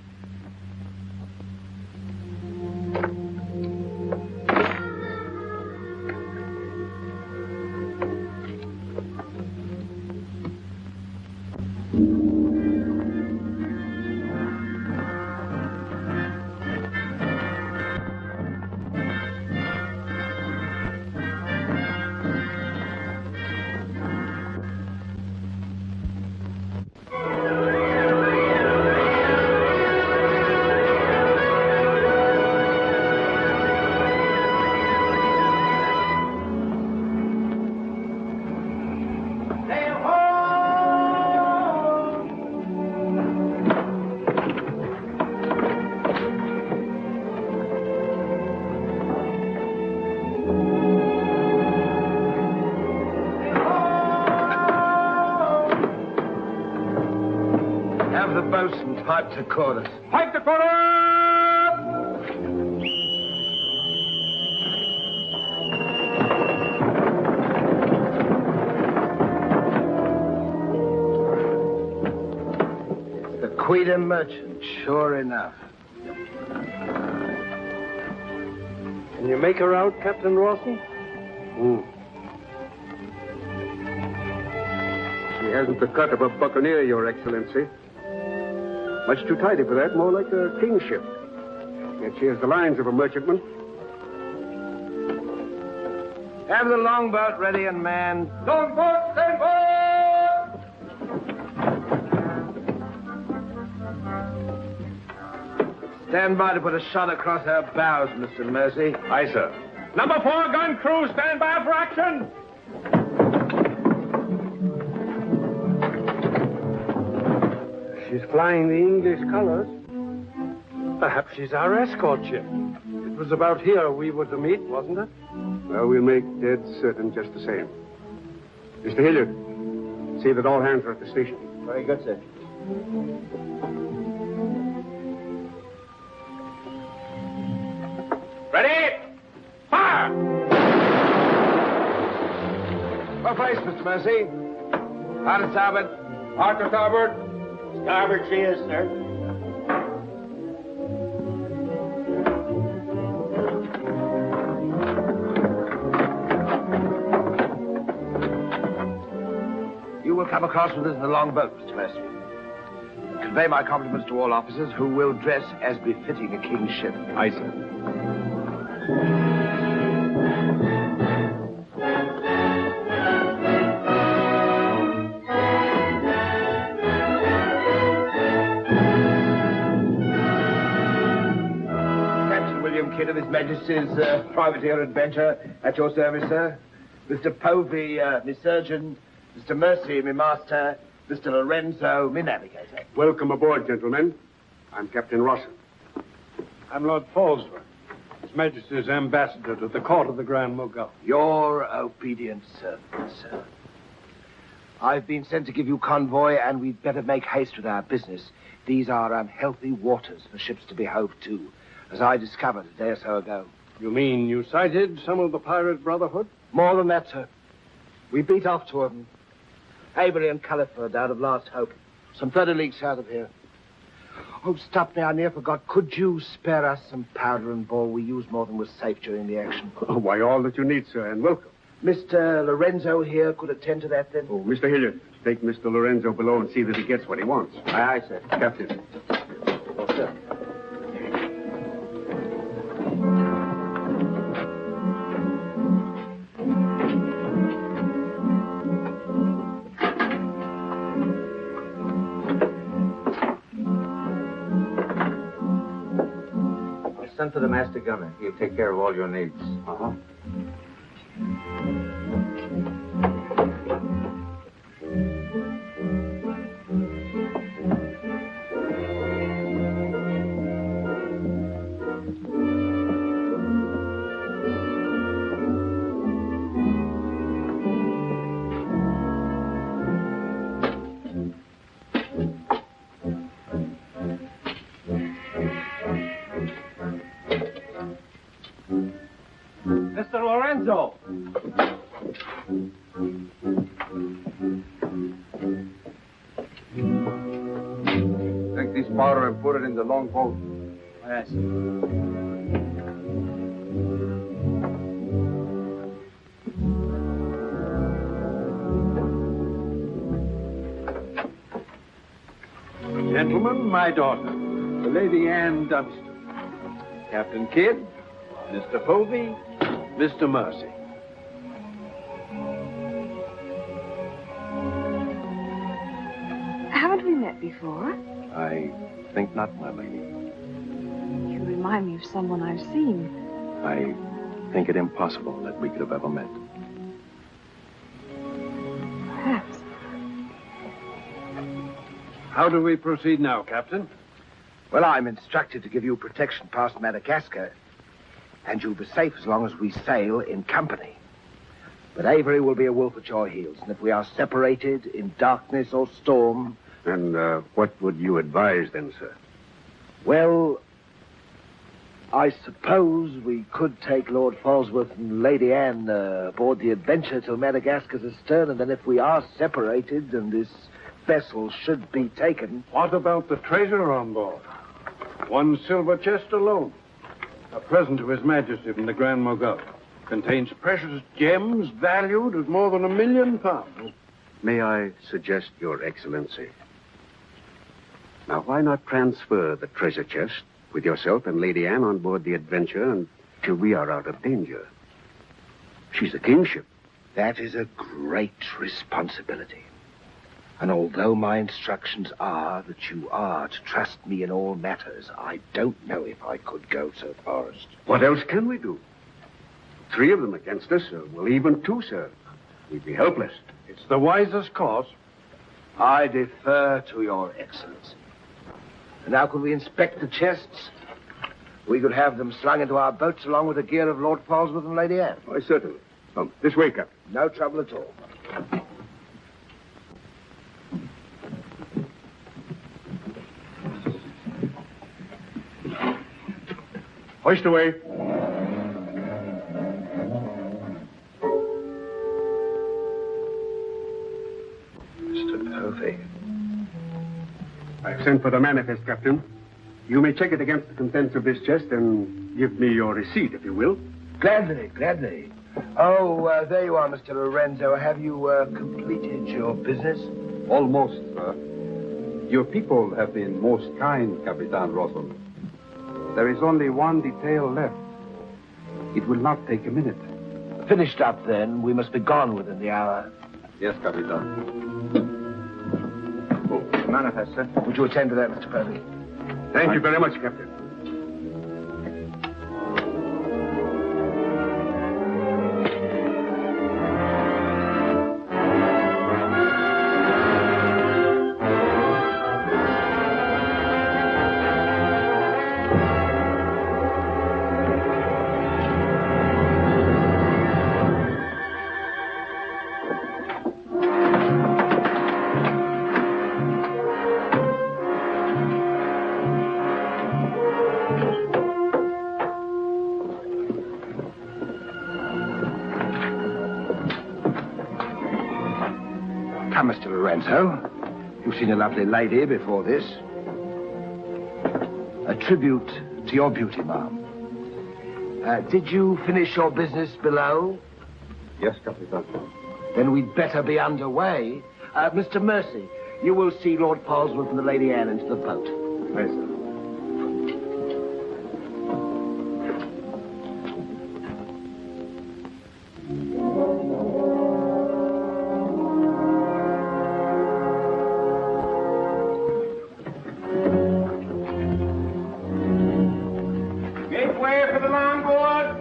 Bosun, pipe to quarters. Pipe to quarters! The Queen merchant, sure enough. Can you make her out, Captain Rawson? She hasn't the cut of a buccaneer, Your Excellency. Much too tidy for that, more like a king's ship. Yet she has the lines of a merchantman. Have the longboat ready and manned. Longboat, stand by! Stand by to put a shot across her bows, Mr. Mercy. Aye, sir. Number 4 gun crew, stand by for action. She's flying the English colors. Perhaps she's our escort ship. It was about here we were to meet, wasn't it? Well, we'll make dead certain just the same. Mr. Hilliard, see that all hands are at the station. Very good, sir. Ready? Fire! Well placed, Mr. Mercy. Hard to starboard. Hard to starboard. Starboard she is, sir. Come across with us in the longboat, Mr. Mercy. Convey my compliments to all officers who will dress as befitting a king's ship. Aye, sir. Captain William Kidd of His Majesty's Privateer Adventure, at your service, sir. Mr. Povey, me surgeon. Mr. Mercy, me master. Mr. Lorenzo, me navigator. Welcome aboard, gentlemen. I'm Captain Rawson. I'm Lord Falsworth, His Majesty's ambassador to the court of the Grand Mogul. Your obedient servant, sir. I've been sent to give you convoy, and we'd better make haste with our business. These are unhealthy waters for ships to be hove to, as I discovered a day or so ago. You mean you sighted some of the pirate brotherhood? More than that, sir. We beat off two of them. Avery and Culliford out of Last Hope. Some 30 leagues south of here. Oh, stop me, I near forgot. Could you spare us some powder and ball? We used more than was safe during the action. Oh, why, all that you need, sir, and welcome. Mr. Lorenzo here could attend to that, then? Oh, Mr. Hilliard, take Mr. Lorenzo below and see that he gets what he wants. Aye, aye, sir. Captain. Oh, sir. Send for the master gunner. He'll take care of all your needs. Uh-huh. Mr. Lorenzo! Take this powder and put it in the longboat. Yes. Gentlemen, my daughter, the Lady Anne Dunstan. Captain Kidd, Mr. Povey, Mr. Mercy. Haven't we met before? I think not, my lady. You remind me of someone I've seen. I think it impossible that we could have ever met. Perhaps. How do we proceed now, Captain? Well, I'm instructed to give you protection past Madagascar, and you'll be safe as long as we sail in company. But Avery will be a wolf at your heels, and if we are separated in darkness or storm... And what would you advise then, sir? Well, I suppose we could take Lord Falsworth and Lady Anne aboard the Adventure till Madagascar's astern, and then if we are separated and this vessel should be taken... What about the treasure on board? One silver chest alone. A present to His Majesty from the Grand Mogul. Contains precious gems valued at more than £1 million. May I suggest, Your Excellency? Now, why not transfer the treasure chest with yourself and Lady Anne on board the Adventure until we are out of danger? She's a kingship. That is a great responsibility. And although my instructions are that you are to trust me in all matters, I don't know if I could go so far as... What else can we do? 3 of them against us, well, even 2, sir. We'd be helpless. It's the wisest course. I defer to Your Excellency. And now could we inspect the chests? We could have them slung into our boats along with the gear of Lord Falsworth and Lady Anne. Why, certainly. Come, this way, Captain. No trouble at all. Hoist away. Mr. Povey. I've sent for the manifest, Captain. You may check it against the contents of this chest and give me your receipt, if you will. Gladly, gladly. Oh, there you are, Mr. Lorenzo. Have you completed your business? Almost, sir. Your people have been most kind, Capitan Rosso. There is only one detail left. It will not take a minute. Finished up, then. We must be gone within the hour. Yes, Capitan. Manifest, sir. Would you attend to that, Mr. Purdy? Thank you very much, Captain. Come, Mr. Lorenzo. You've seen a lovely lady before this. A tribute to your beauty, ma'am. Did you finish your business below? Yes, Capitan. Then we'd better be underway. Mr. Mercy, you will see Lord Polesworth and the Lady Anne into the boat. Yes, sir. Make way for the longboard.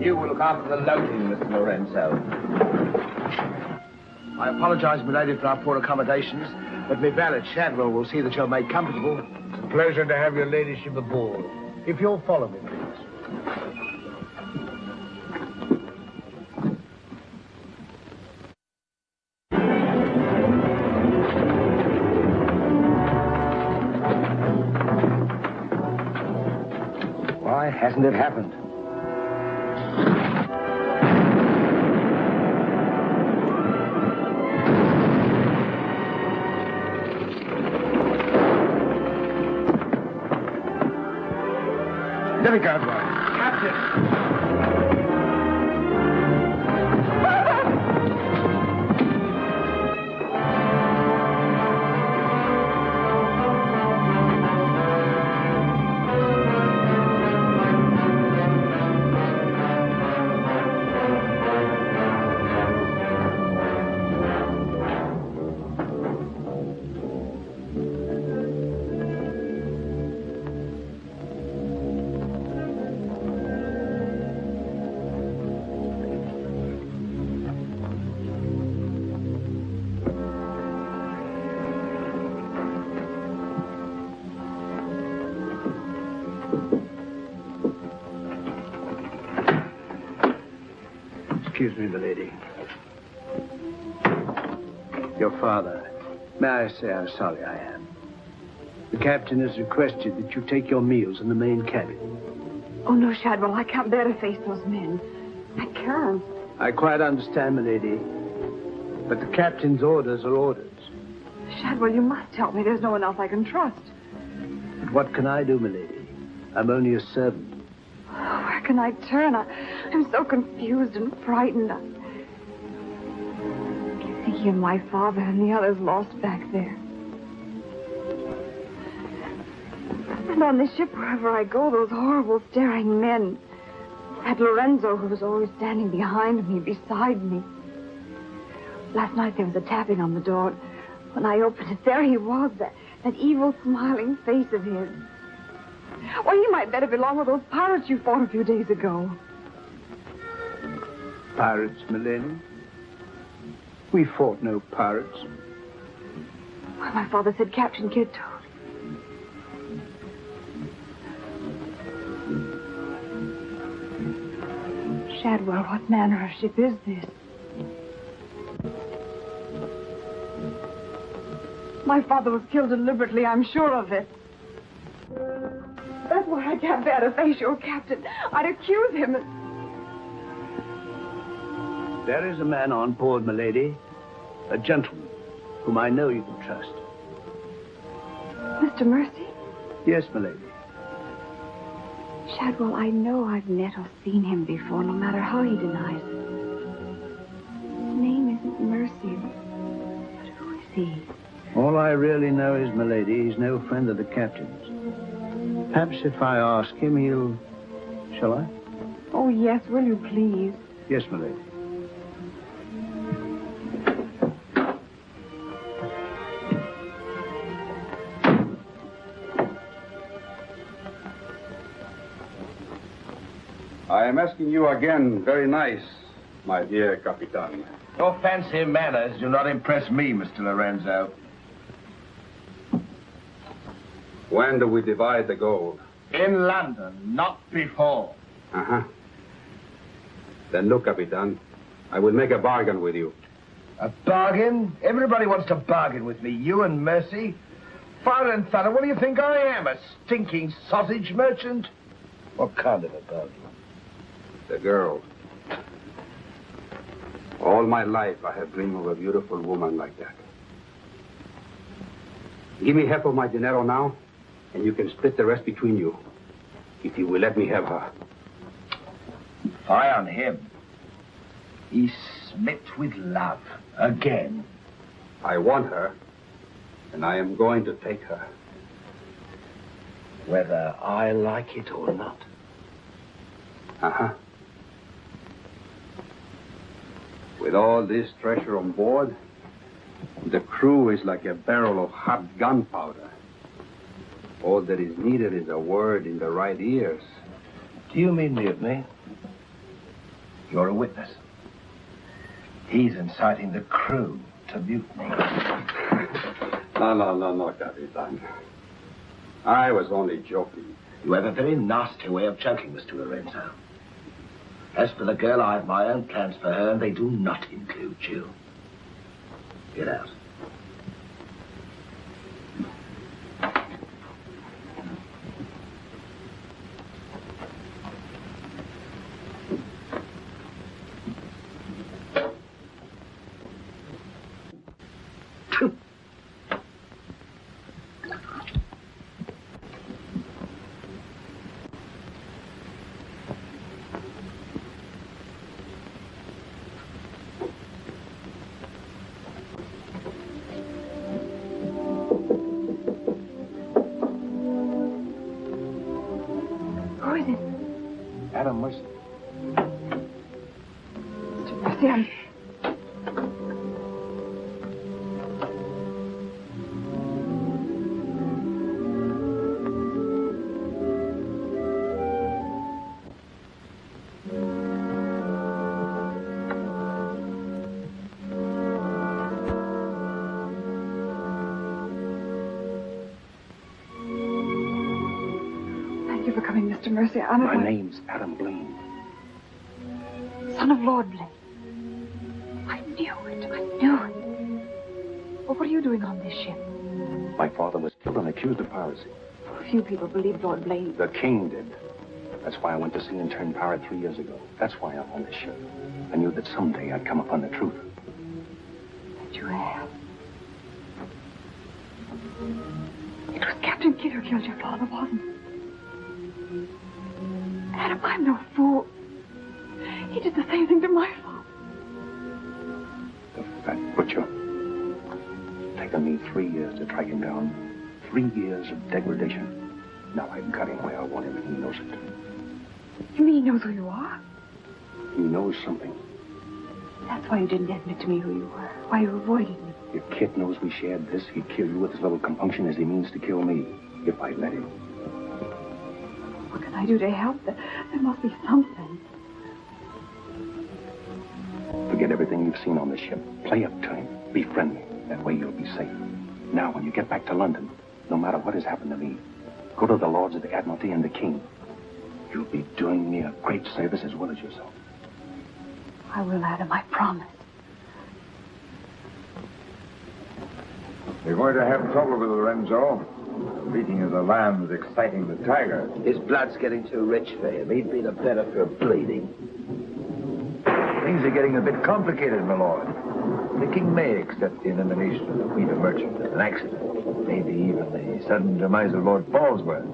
You will look after the loading, Mr. Lorenzo. I apologize, milady, for our poor accommodations, but my valet Shadwell will see that you're made comfortable. It's a pleasure to have your ladyship aboard. If you'll follow me, please. Why hasn't it happened? There we go, boy. Captain! Excuse me, milady. Your father. May I say how sorry I am? The captain has requested that you take your meals in the main cabin. Oh, no, Shadwell, I can't bear to face those men. I can't. I quite understand, milady. But the captain's orders are orders. Shadwell, you must help me. There's no one else I can trust. But what can I do, milady? I'm only a servant. Oh, where can I turn? I'm so confused and frightened. I keep thinking of my father and the others lost back there. And on this ship, wherever I go, those horrible staring men. That Lorenzo who was always standing behind me, beside me. Last night there was a tapping on the door. When I opened it, there he was, that evil, smiling face of his. Well, he might better belong with those pirates you fought a few days ago. Pirates, milady? We fought no pirates. Well, my father said Captain Kidd told. Shadwell, what manner of ship is this? My father was killed deliberately, I'm sure of it. That's why I can't bear to face your captain. I'd accuse him. There is a man on board, milady. A gentleman whom I know you can trust. Mr. Mercy? Yes, milady. Shadwell, I know I've met or seen him before, no matter how he denies it. His name isn't Mercy. But who is he? All I really know is, milady, he's no friend of the captain's. Perhaps if I ask him, he'll... Shall I? Oh, yes, will you please? Yes, milady. I am asking you again, very nice, my dear Capitan. Your fancy manners do not impress me, Mr. Lorenzo. When do we divide the gold? In London, not before. Uh-huh. Then look, Capitan, I will make a bargain with you. A bargain? Everybody wants to bargain with me. You and Mercy. Fire and thunder, what do you think I am? A stinking sausage merchant? What kind of a bargain? The girl. All my life I have dreamed of a beautiful woman like that. Give me half of my dinero now, and you can split the rest between you, if you will let me have her. Fie on him. He's smit with love. Again. I want her, and I am going to take her. Whether I like it or not. Uh-huh. With all this treasure on board, the crew is like a barrel of hot gunpowder. All that is needed is a word in the right ears. Do you mean mutiny? You're a witness. He's inciting the crew to mutiny. No, Capitan. I was only joking. You have a very nasty way of joking, Mr. Lorenzo. As for the girl, I have my own plans for her, and they do not include you. Get out. Adam Mercy. Mr. Mercy, I'm... Thank you for coming, Mr. Mercy. My name's Adam Blaine. Son of Lord Blaine. I knew it. Well, what are you doing on this ship? My father was killed and accused of piracy. Few people believe Lord Blaine. The king did. That's why I went to sea and turned pirate 3 years ago. That's why I'm on this ship. I knew that someday I'd come upon the truth. That you have. It was Captain Kidd who killed your father, wasn't it? Adam, I'm no fool. He did the same thing to my father. The fat butcher. Taken me 3 years to track him down. 3 years of degradation. Now I've got him where I want him, and he knows it. You mean he knows who you are? He knows something. That's why you didn't admit to me who you were. Why you avoided me. If Kit knows we shared this, he'd kill you with as little compunction as he means to kill me, if I let him. What can I do to help? There must be something. Forget everything you've seen on this ship. Play up to him. Be friendly. That way you'll be safe. Now, when you get back to London, no matter what has happened to me, go to the Lords of the Admiralty and the King. You'll be doing me a great service as well as yourself. I will, Adam, I promise. You're going to have trouble with Lorenzo. The beating of the lamb is exciting the tiger. His blood's getting too rich for him. He'd be the better for bleeding. Things are getting a bit complicated, my lord. The king may accept the elimination of the Queen of Merchant as an accident. Maybe even the sudden demise of Lord Falsworth.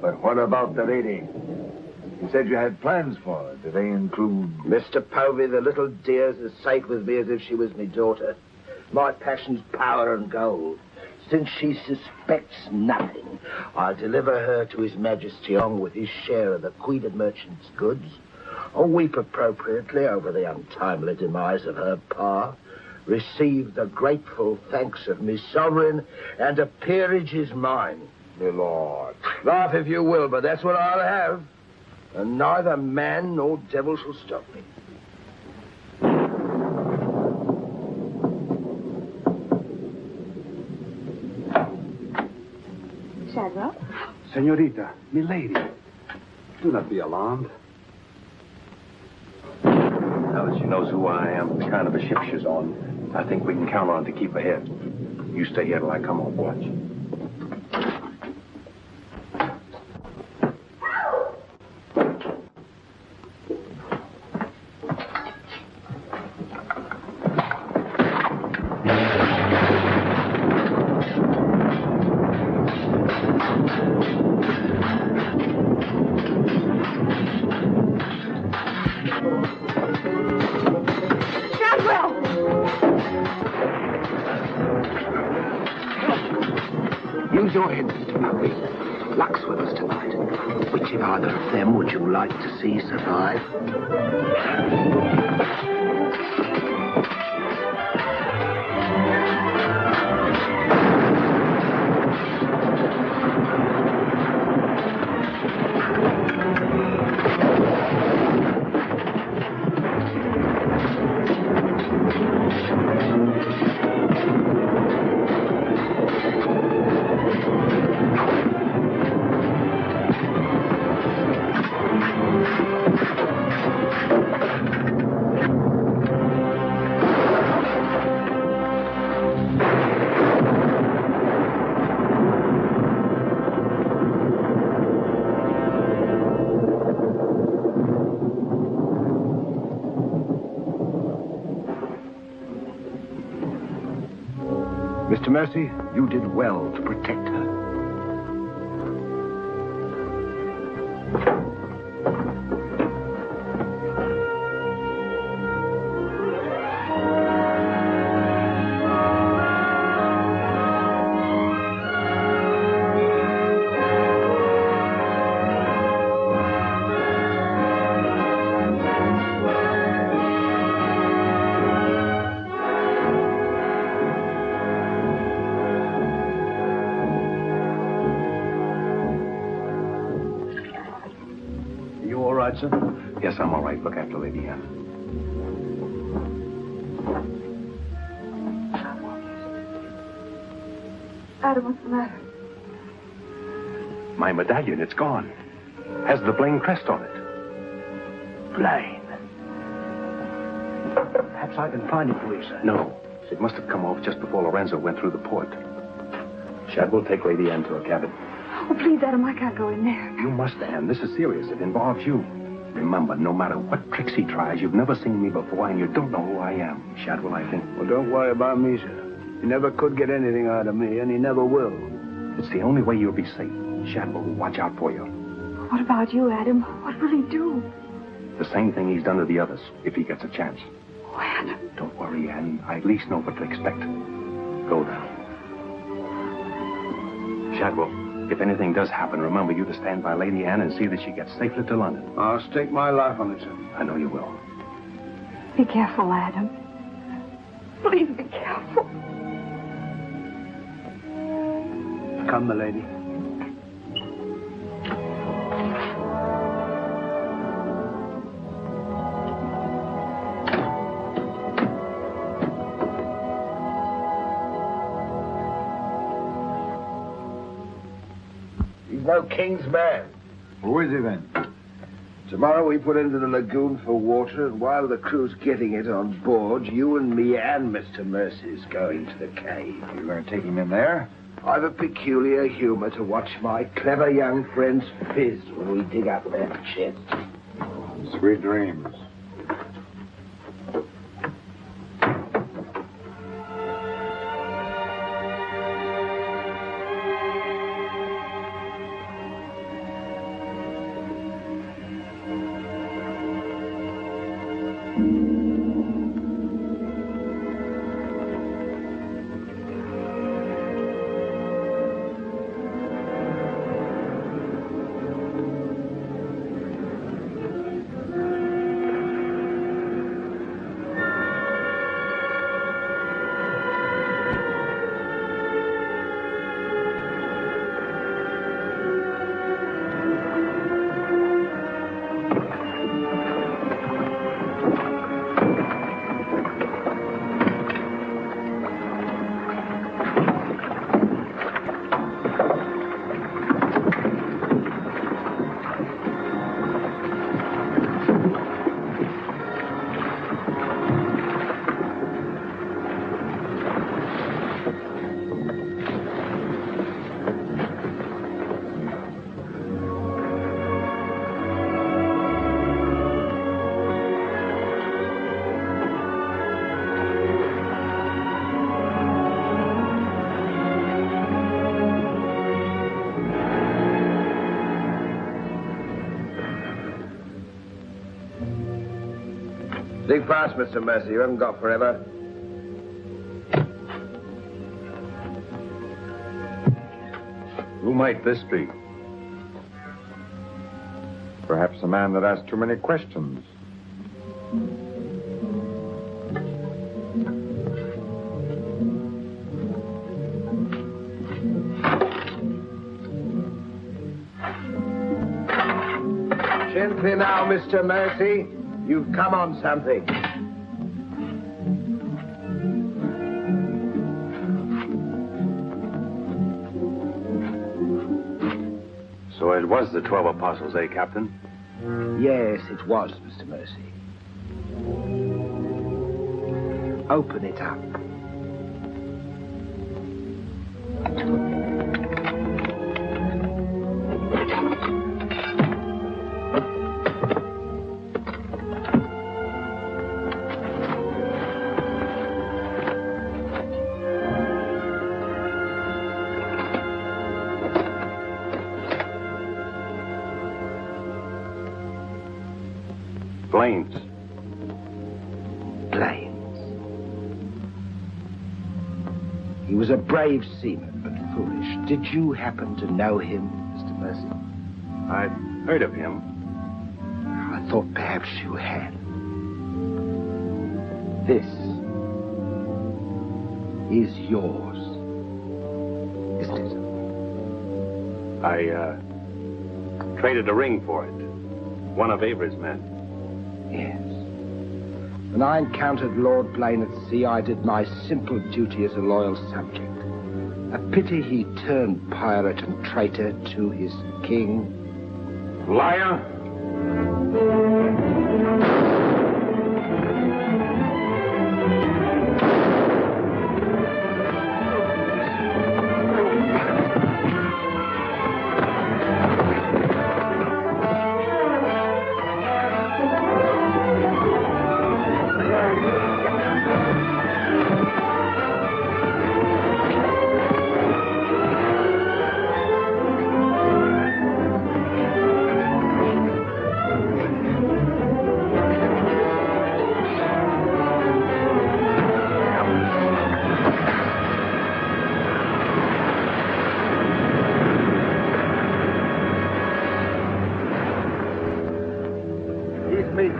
But what about the lady? You said you had plans for her. Do they include... Mr. Povey, the little dear's as safe with me as if she was my daughter. My passion's power and gold. Since she suspects nothing, I'll deliver her to His Majesty on with his share of the Queen of Merchant's goods. I'll weep appropriately over the untimely demise of her pa, receive the grateful thanks of me sovereign, and a peerage is mine. My lord. Laugh if you will, but that's what I'll have. And neither man nor devil shall stop me. Shadwell? Senorita, milady, do not be alarmed. Now that she knows who I am, the kind of a ship she's on, I think we can count on to keep ahead. You stay here till I come on watch. Use your head, Mr. Povey. Luck's with us tonight. Which of either of them would you like to see survive? Mr. Mercy, you did well to protect her. Sir? Yes, I'm all right. Look after Lady Anne. Adam, what's the matter? My medallion, it's gone. Has the Blaine crest on it. Blaine. Perhaps I can find it for you, sir. No. It must have come off just before Lorenzo went through the port. Shadwell, take Lady Anne to her cabin. Oh, please, Adam, I can't go in there. You must, Anne. This is serious. It involves you. Remember, no matter what tricks he tries, you've never seen me before, and you don't know who I am. Shadwell, I think. Well, don't worry about me, sir. He never could get anything out of me, and he never will. It's the only way you'll be safe. Shadwell will watch out for you. What about you, Adam? What will he do? The same thing he's done to the others, if he gets a chance. Oh, Adam. Don't worry, Anne. I at least know what to expect. Go now. Shadwell, if anything does happen, remember you to stand by Lady Anne and see that she gets safely to London. I'll stake my life on it, sir. I know you will. Be careful, Adam. Please be careful. Come, my lady. He's no king's man. Who is he then? Tomorrow we put into the lagoon for water, and while the crew's getting it on board, you and me and Mr. Mercy's going to the cave. You're going to take him in there? I've a peculiar humor to watch my clever young friends fizz when we dig up that chest. Sweet dreams. Dig fast, Mr. Mercy. You haven't got forever. Who might this be? Perhaps a man that asks too many questions. Gently now, Mr. Mercy. You've come on something. So it was the 12 apostles, eh, Captain? Yes, it was, Mr. Mercy. Open it up. Blaines. Blaines. He was a brave seaman, but foolish. Did you happen to know him, Mr. Mercy? I've heard of him. I thought perhaps you had. This is yours, isn't it? I traded a ring for it. One of Avery's men. Yes. When I encountered Lord Blaine at sea, I did my simple duty as a loyal subject. A pity he turned pirate and traitor to his king. Liar!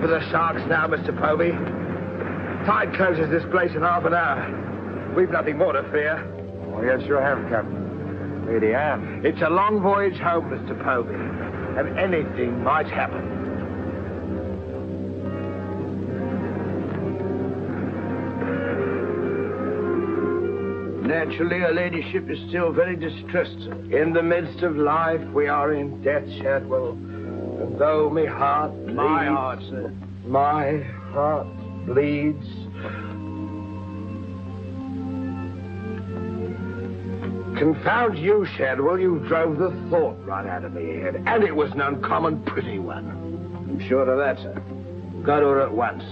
For the sharks now, Mr. Povey. Tide closes this place in half an hour. We've nothing more to fear. Oh, yes, you have, Captain. Lady Anne. It's a long voyage home, Mr. Povey, and anything might happen. Naturally, her ladyship is still very distressed, sir. In the midst of life, we are in debt, Shadwell. And though my heart bleeds... My heart, sir. My heart bleeds... Confound you, Shadwell, you drove the thought right out of me head. And it was an uncommon pretty one. I'm sure of that, sir. Go to her at once.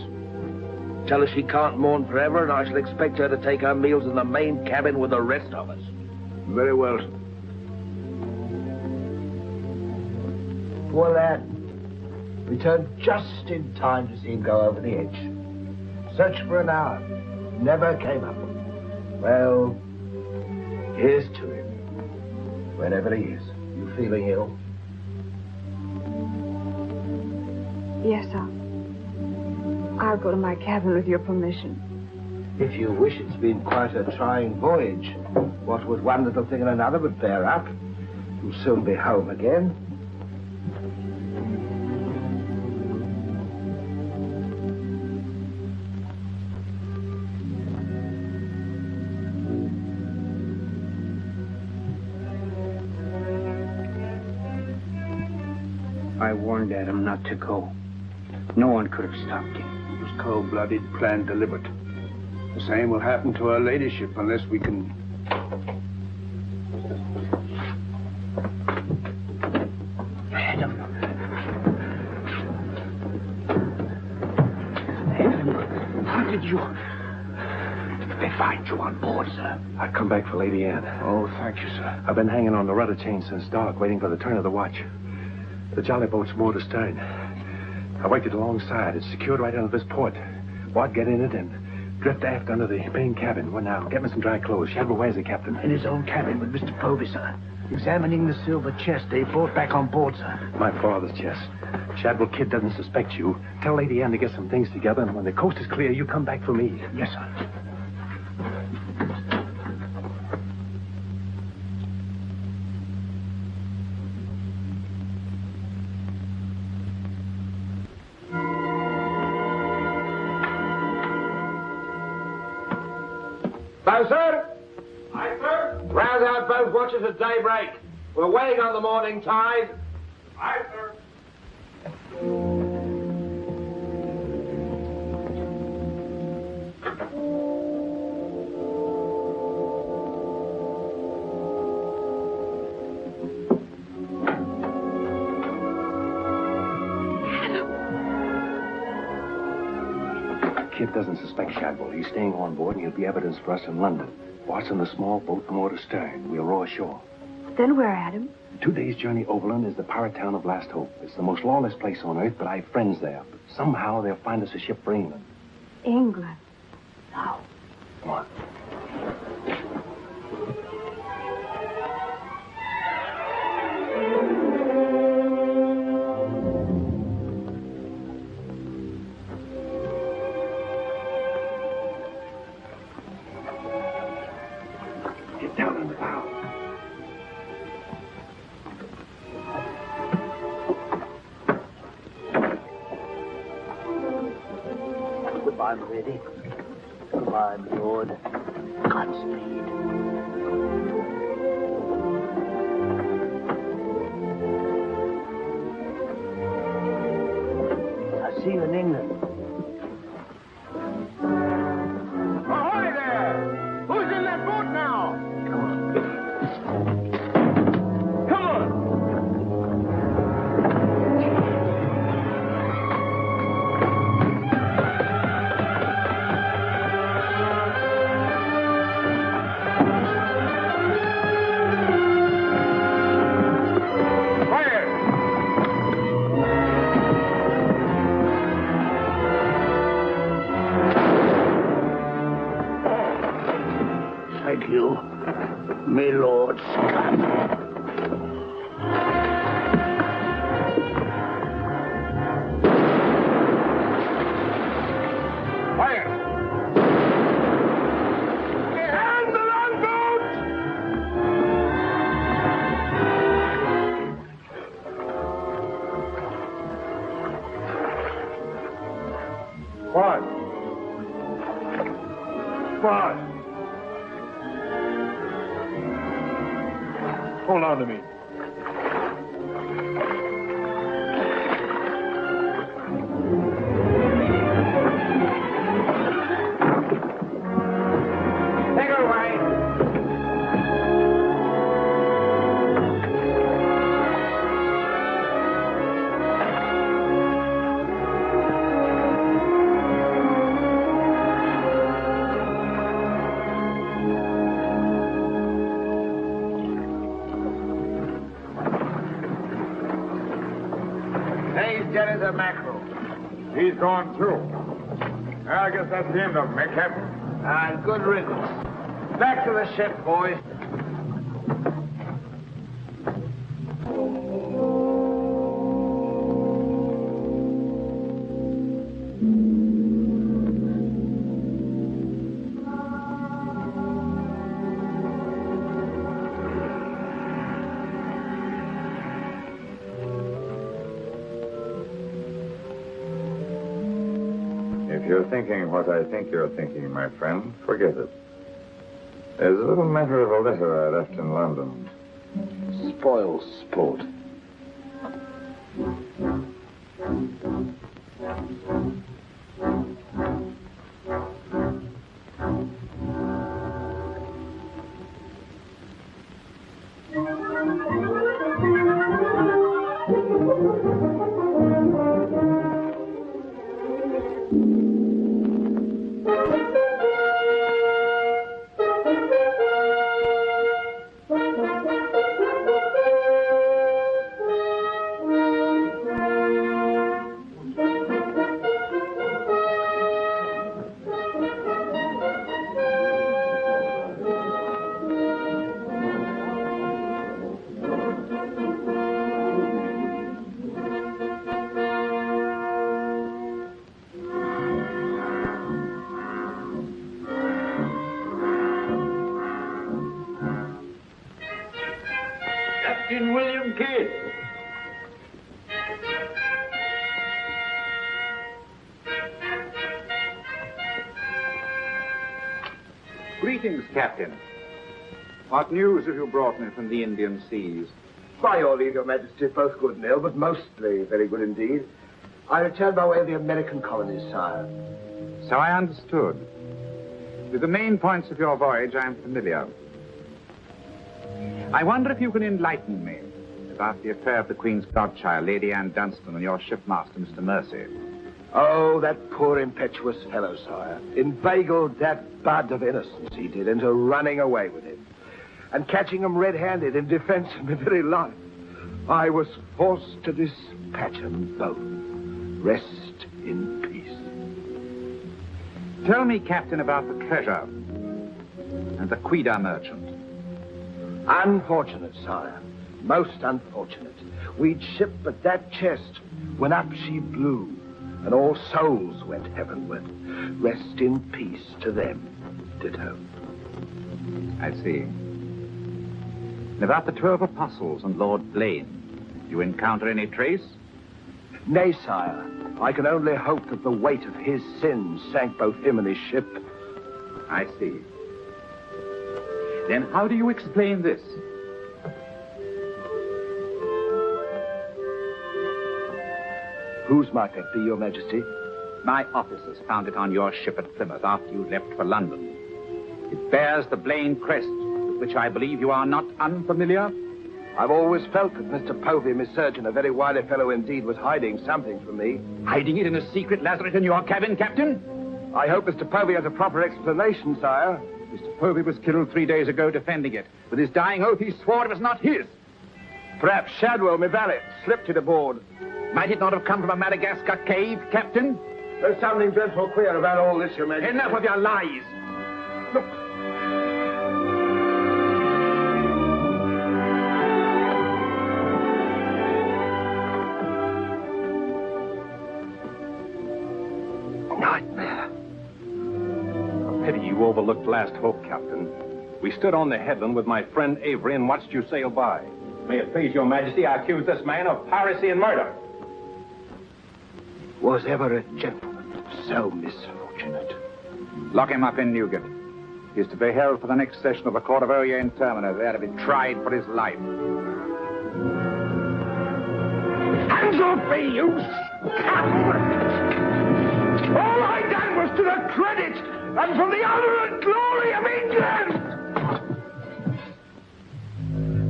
Tell her she can't mourn forever, and I shall expect her to take her meals in the main cabin with the rest of us. Very well, sir. Poor lad. Returned just in time to see him go over the edge. Searched for an hour. Never came up. Well, here's to him. Wherever he is. You feeling ill? Yes, I'll go to my cabin with your permission. If you wish, it's been quite a trying voyage. What with one little thing and another would bear up. You'll soon be home again. I warned Adam not to go. No one could have stopped him. It was cold-blooded, planned, deliberate. The same will happen to her ladyship unless we can... Adam, how did you... They find you on board, sir? I've come back for Lady Anne. Oh, thank you, sir. I've been hanging on the rudder chain since dark, waiting for the turn of the watch. The jolly boat's moored astern. I worked it alongside. It's secured right under this port. Wad get in it and drift aft under the main cabin. Well, now, get me some dry clothes. Shadwell, where's the captain? In his own cabin with Mr. Povey, sir. Examining the silver chest they brought back on board, sir. My father's chest. Shadwell Kid doesn't suspect you. Tell Lady Anne to get some things together, and when the coast is clear, you come back for me. Yes, sir. Sir? Aye, sir. Rouse out both watches at daybreak. We're waiting on the morning tide. Aye, sir. Kid doesn't suspect Shadwell. He's staying on board, and he'll be evidence for us in London. Watching the small boat from moored astern. We'll row ashore. Then where, Adam? 2 days' journey overland is the pirate town of Last Hope. It's the most lawless place on earth, but I have friends there. But somehow they'll find us a ship for England. England. Now, come on. I'm ready. Goodbye, my lord. Godspeed. I'll see you in England. Ahoy there! Who's in that boat now? Come on. Thank you, my lord Scott. Fire! And the longboat! What? What? Hold on to me. janitor mackerel. He's gone, too. I guess that's the end of him, eh, Captain? And good riddance. Back to the ship, boys. If you're thinking what I think you're thinking, my friend, forget it. There's a little matter of a letter I left in London. Spoil sport. Captain William Kidd. Greetings, Captain. What news have you brought me from the Indian seas? By your leave, Your Majesty, both good and ill, but mostly very good indeed. I returned by way of the American colonies, sire. So I understood. With the main points of your voyage, I am familiar. I wonder if you can enlighten me about the affair of the Queen's godchild, Lady Anne Dunstan, and your shipmaster, Mr. Mercy. Oh, that poor impetuous fellow, sire. Inveigled that bud of innocence he did into running away with him. And catching him red-handed in defense of my very life. I was forced to dispatch them both. Rest in peace. Tell me, Captain, about the treasure and the Quida merchant. Unfortunate, sire. Most unfortunate. We'd ship but that chest when up she blew, and all souls went heavenward. Rest in peace to them. Ditto. I see. And about the 12 apostles and Lord Blaine, do you encounter any trace? Nay, sire. I can only hope that the weight of his sins sank both him and his ship. I see. Then how do you explain this? Whose might that be, Your Majesty? My officers found it on your ship at Plymouth after you left for London. It bears the Blaine crest, with which I believe you are not unfamiliar. I've always felt that Mr. Povey, my surgeon, a very wily fellow indeed, was hiding something from me. Hiding it in a secret lazaret in your cabin, Captain? I hope Mr. Povey has a proper explanation, sire. Mr. Povey was killed 3 days ago defending it. With his dying oath, he swore it was not his. Perhaps Shadwell, my valet, slipped it aboard. Might it not have come from a Madagascar cave, Captain? There's something dreadful queer about all this, Your Majesty. Enough of your lies. Look. Nightmare. A pity you overlooked last hope, Captain. We stood on the headland with my friend Avery and watched you sail by. May it please your Majesty, I accuse this man of piracy and murder. Was ever a gentleman so misfortunate? Lock him up in Newgate. He is to be held for the next session of the Court of Oyer in Termina, there to be tried for his life. Hands off me, you scoundrel! All I done was to the credit and for the honor and glory of England!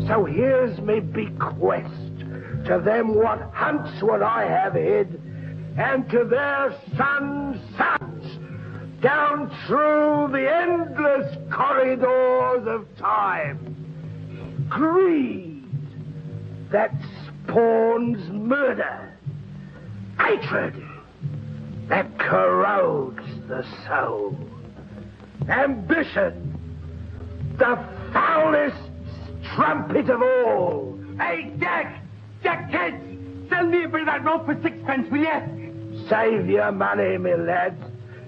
So here's me bequest to them what hunts what I have hid, and to their sons' sons, down through the endless corridors of time. Greed that spawns murder, hatred that corrodes the soul. Ambition, the foulest strumpet of all. Hey, Jack! Jack Kent! Sell me a bit of that rope for sixpence, will you? Save your money, my lads.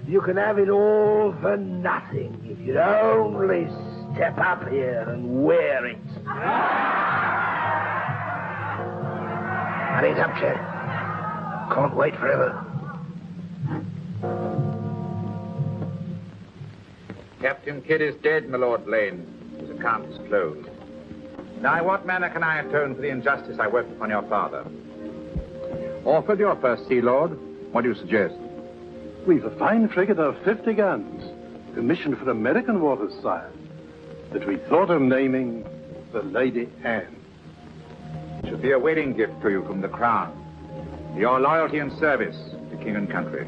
You can have it all for nothing if you only step up here and wear it. Hurry up, Jack. Can't wait forever. Captain Kidd is dead, my Lord Blaine. His account is closed. Now, in what manner can I atone for the injustice I worked upon your father? Orford, your first Sea Lord. What do you suggest? We've a fine frigate of 50 guns, commissioned for American waters, sire, that we thought of naming the Lady Anne. It should be a wedding gift to you from the Crown. For your loyalty and service to king and country.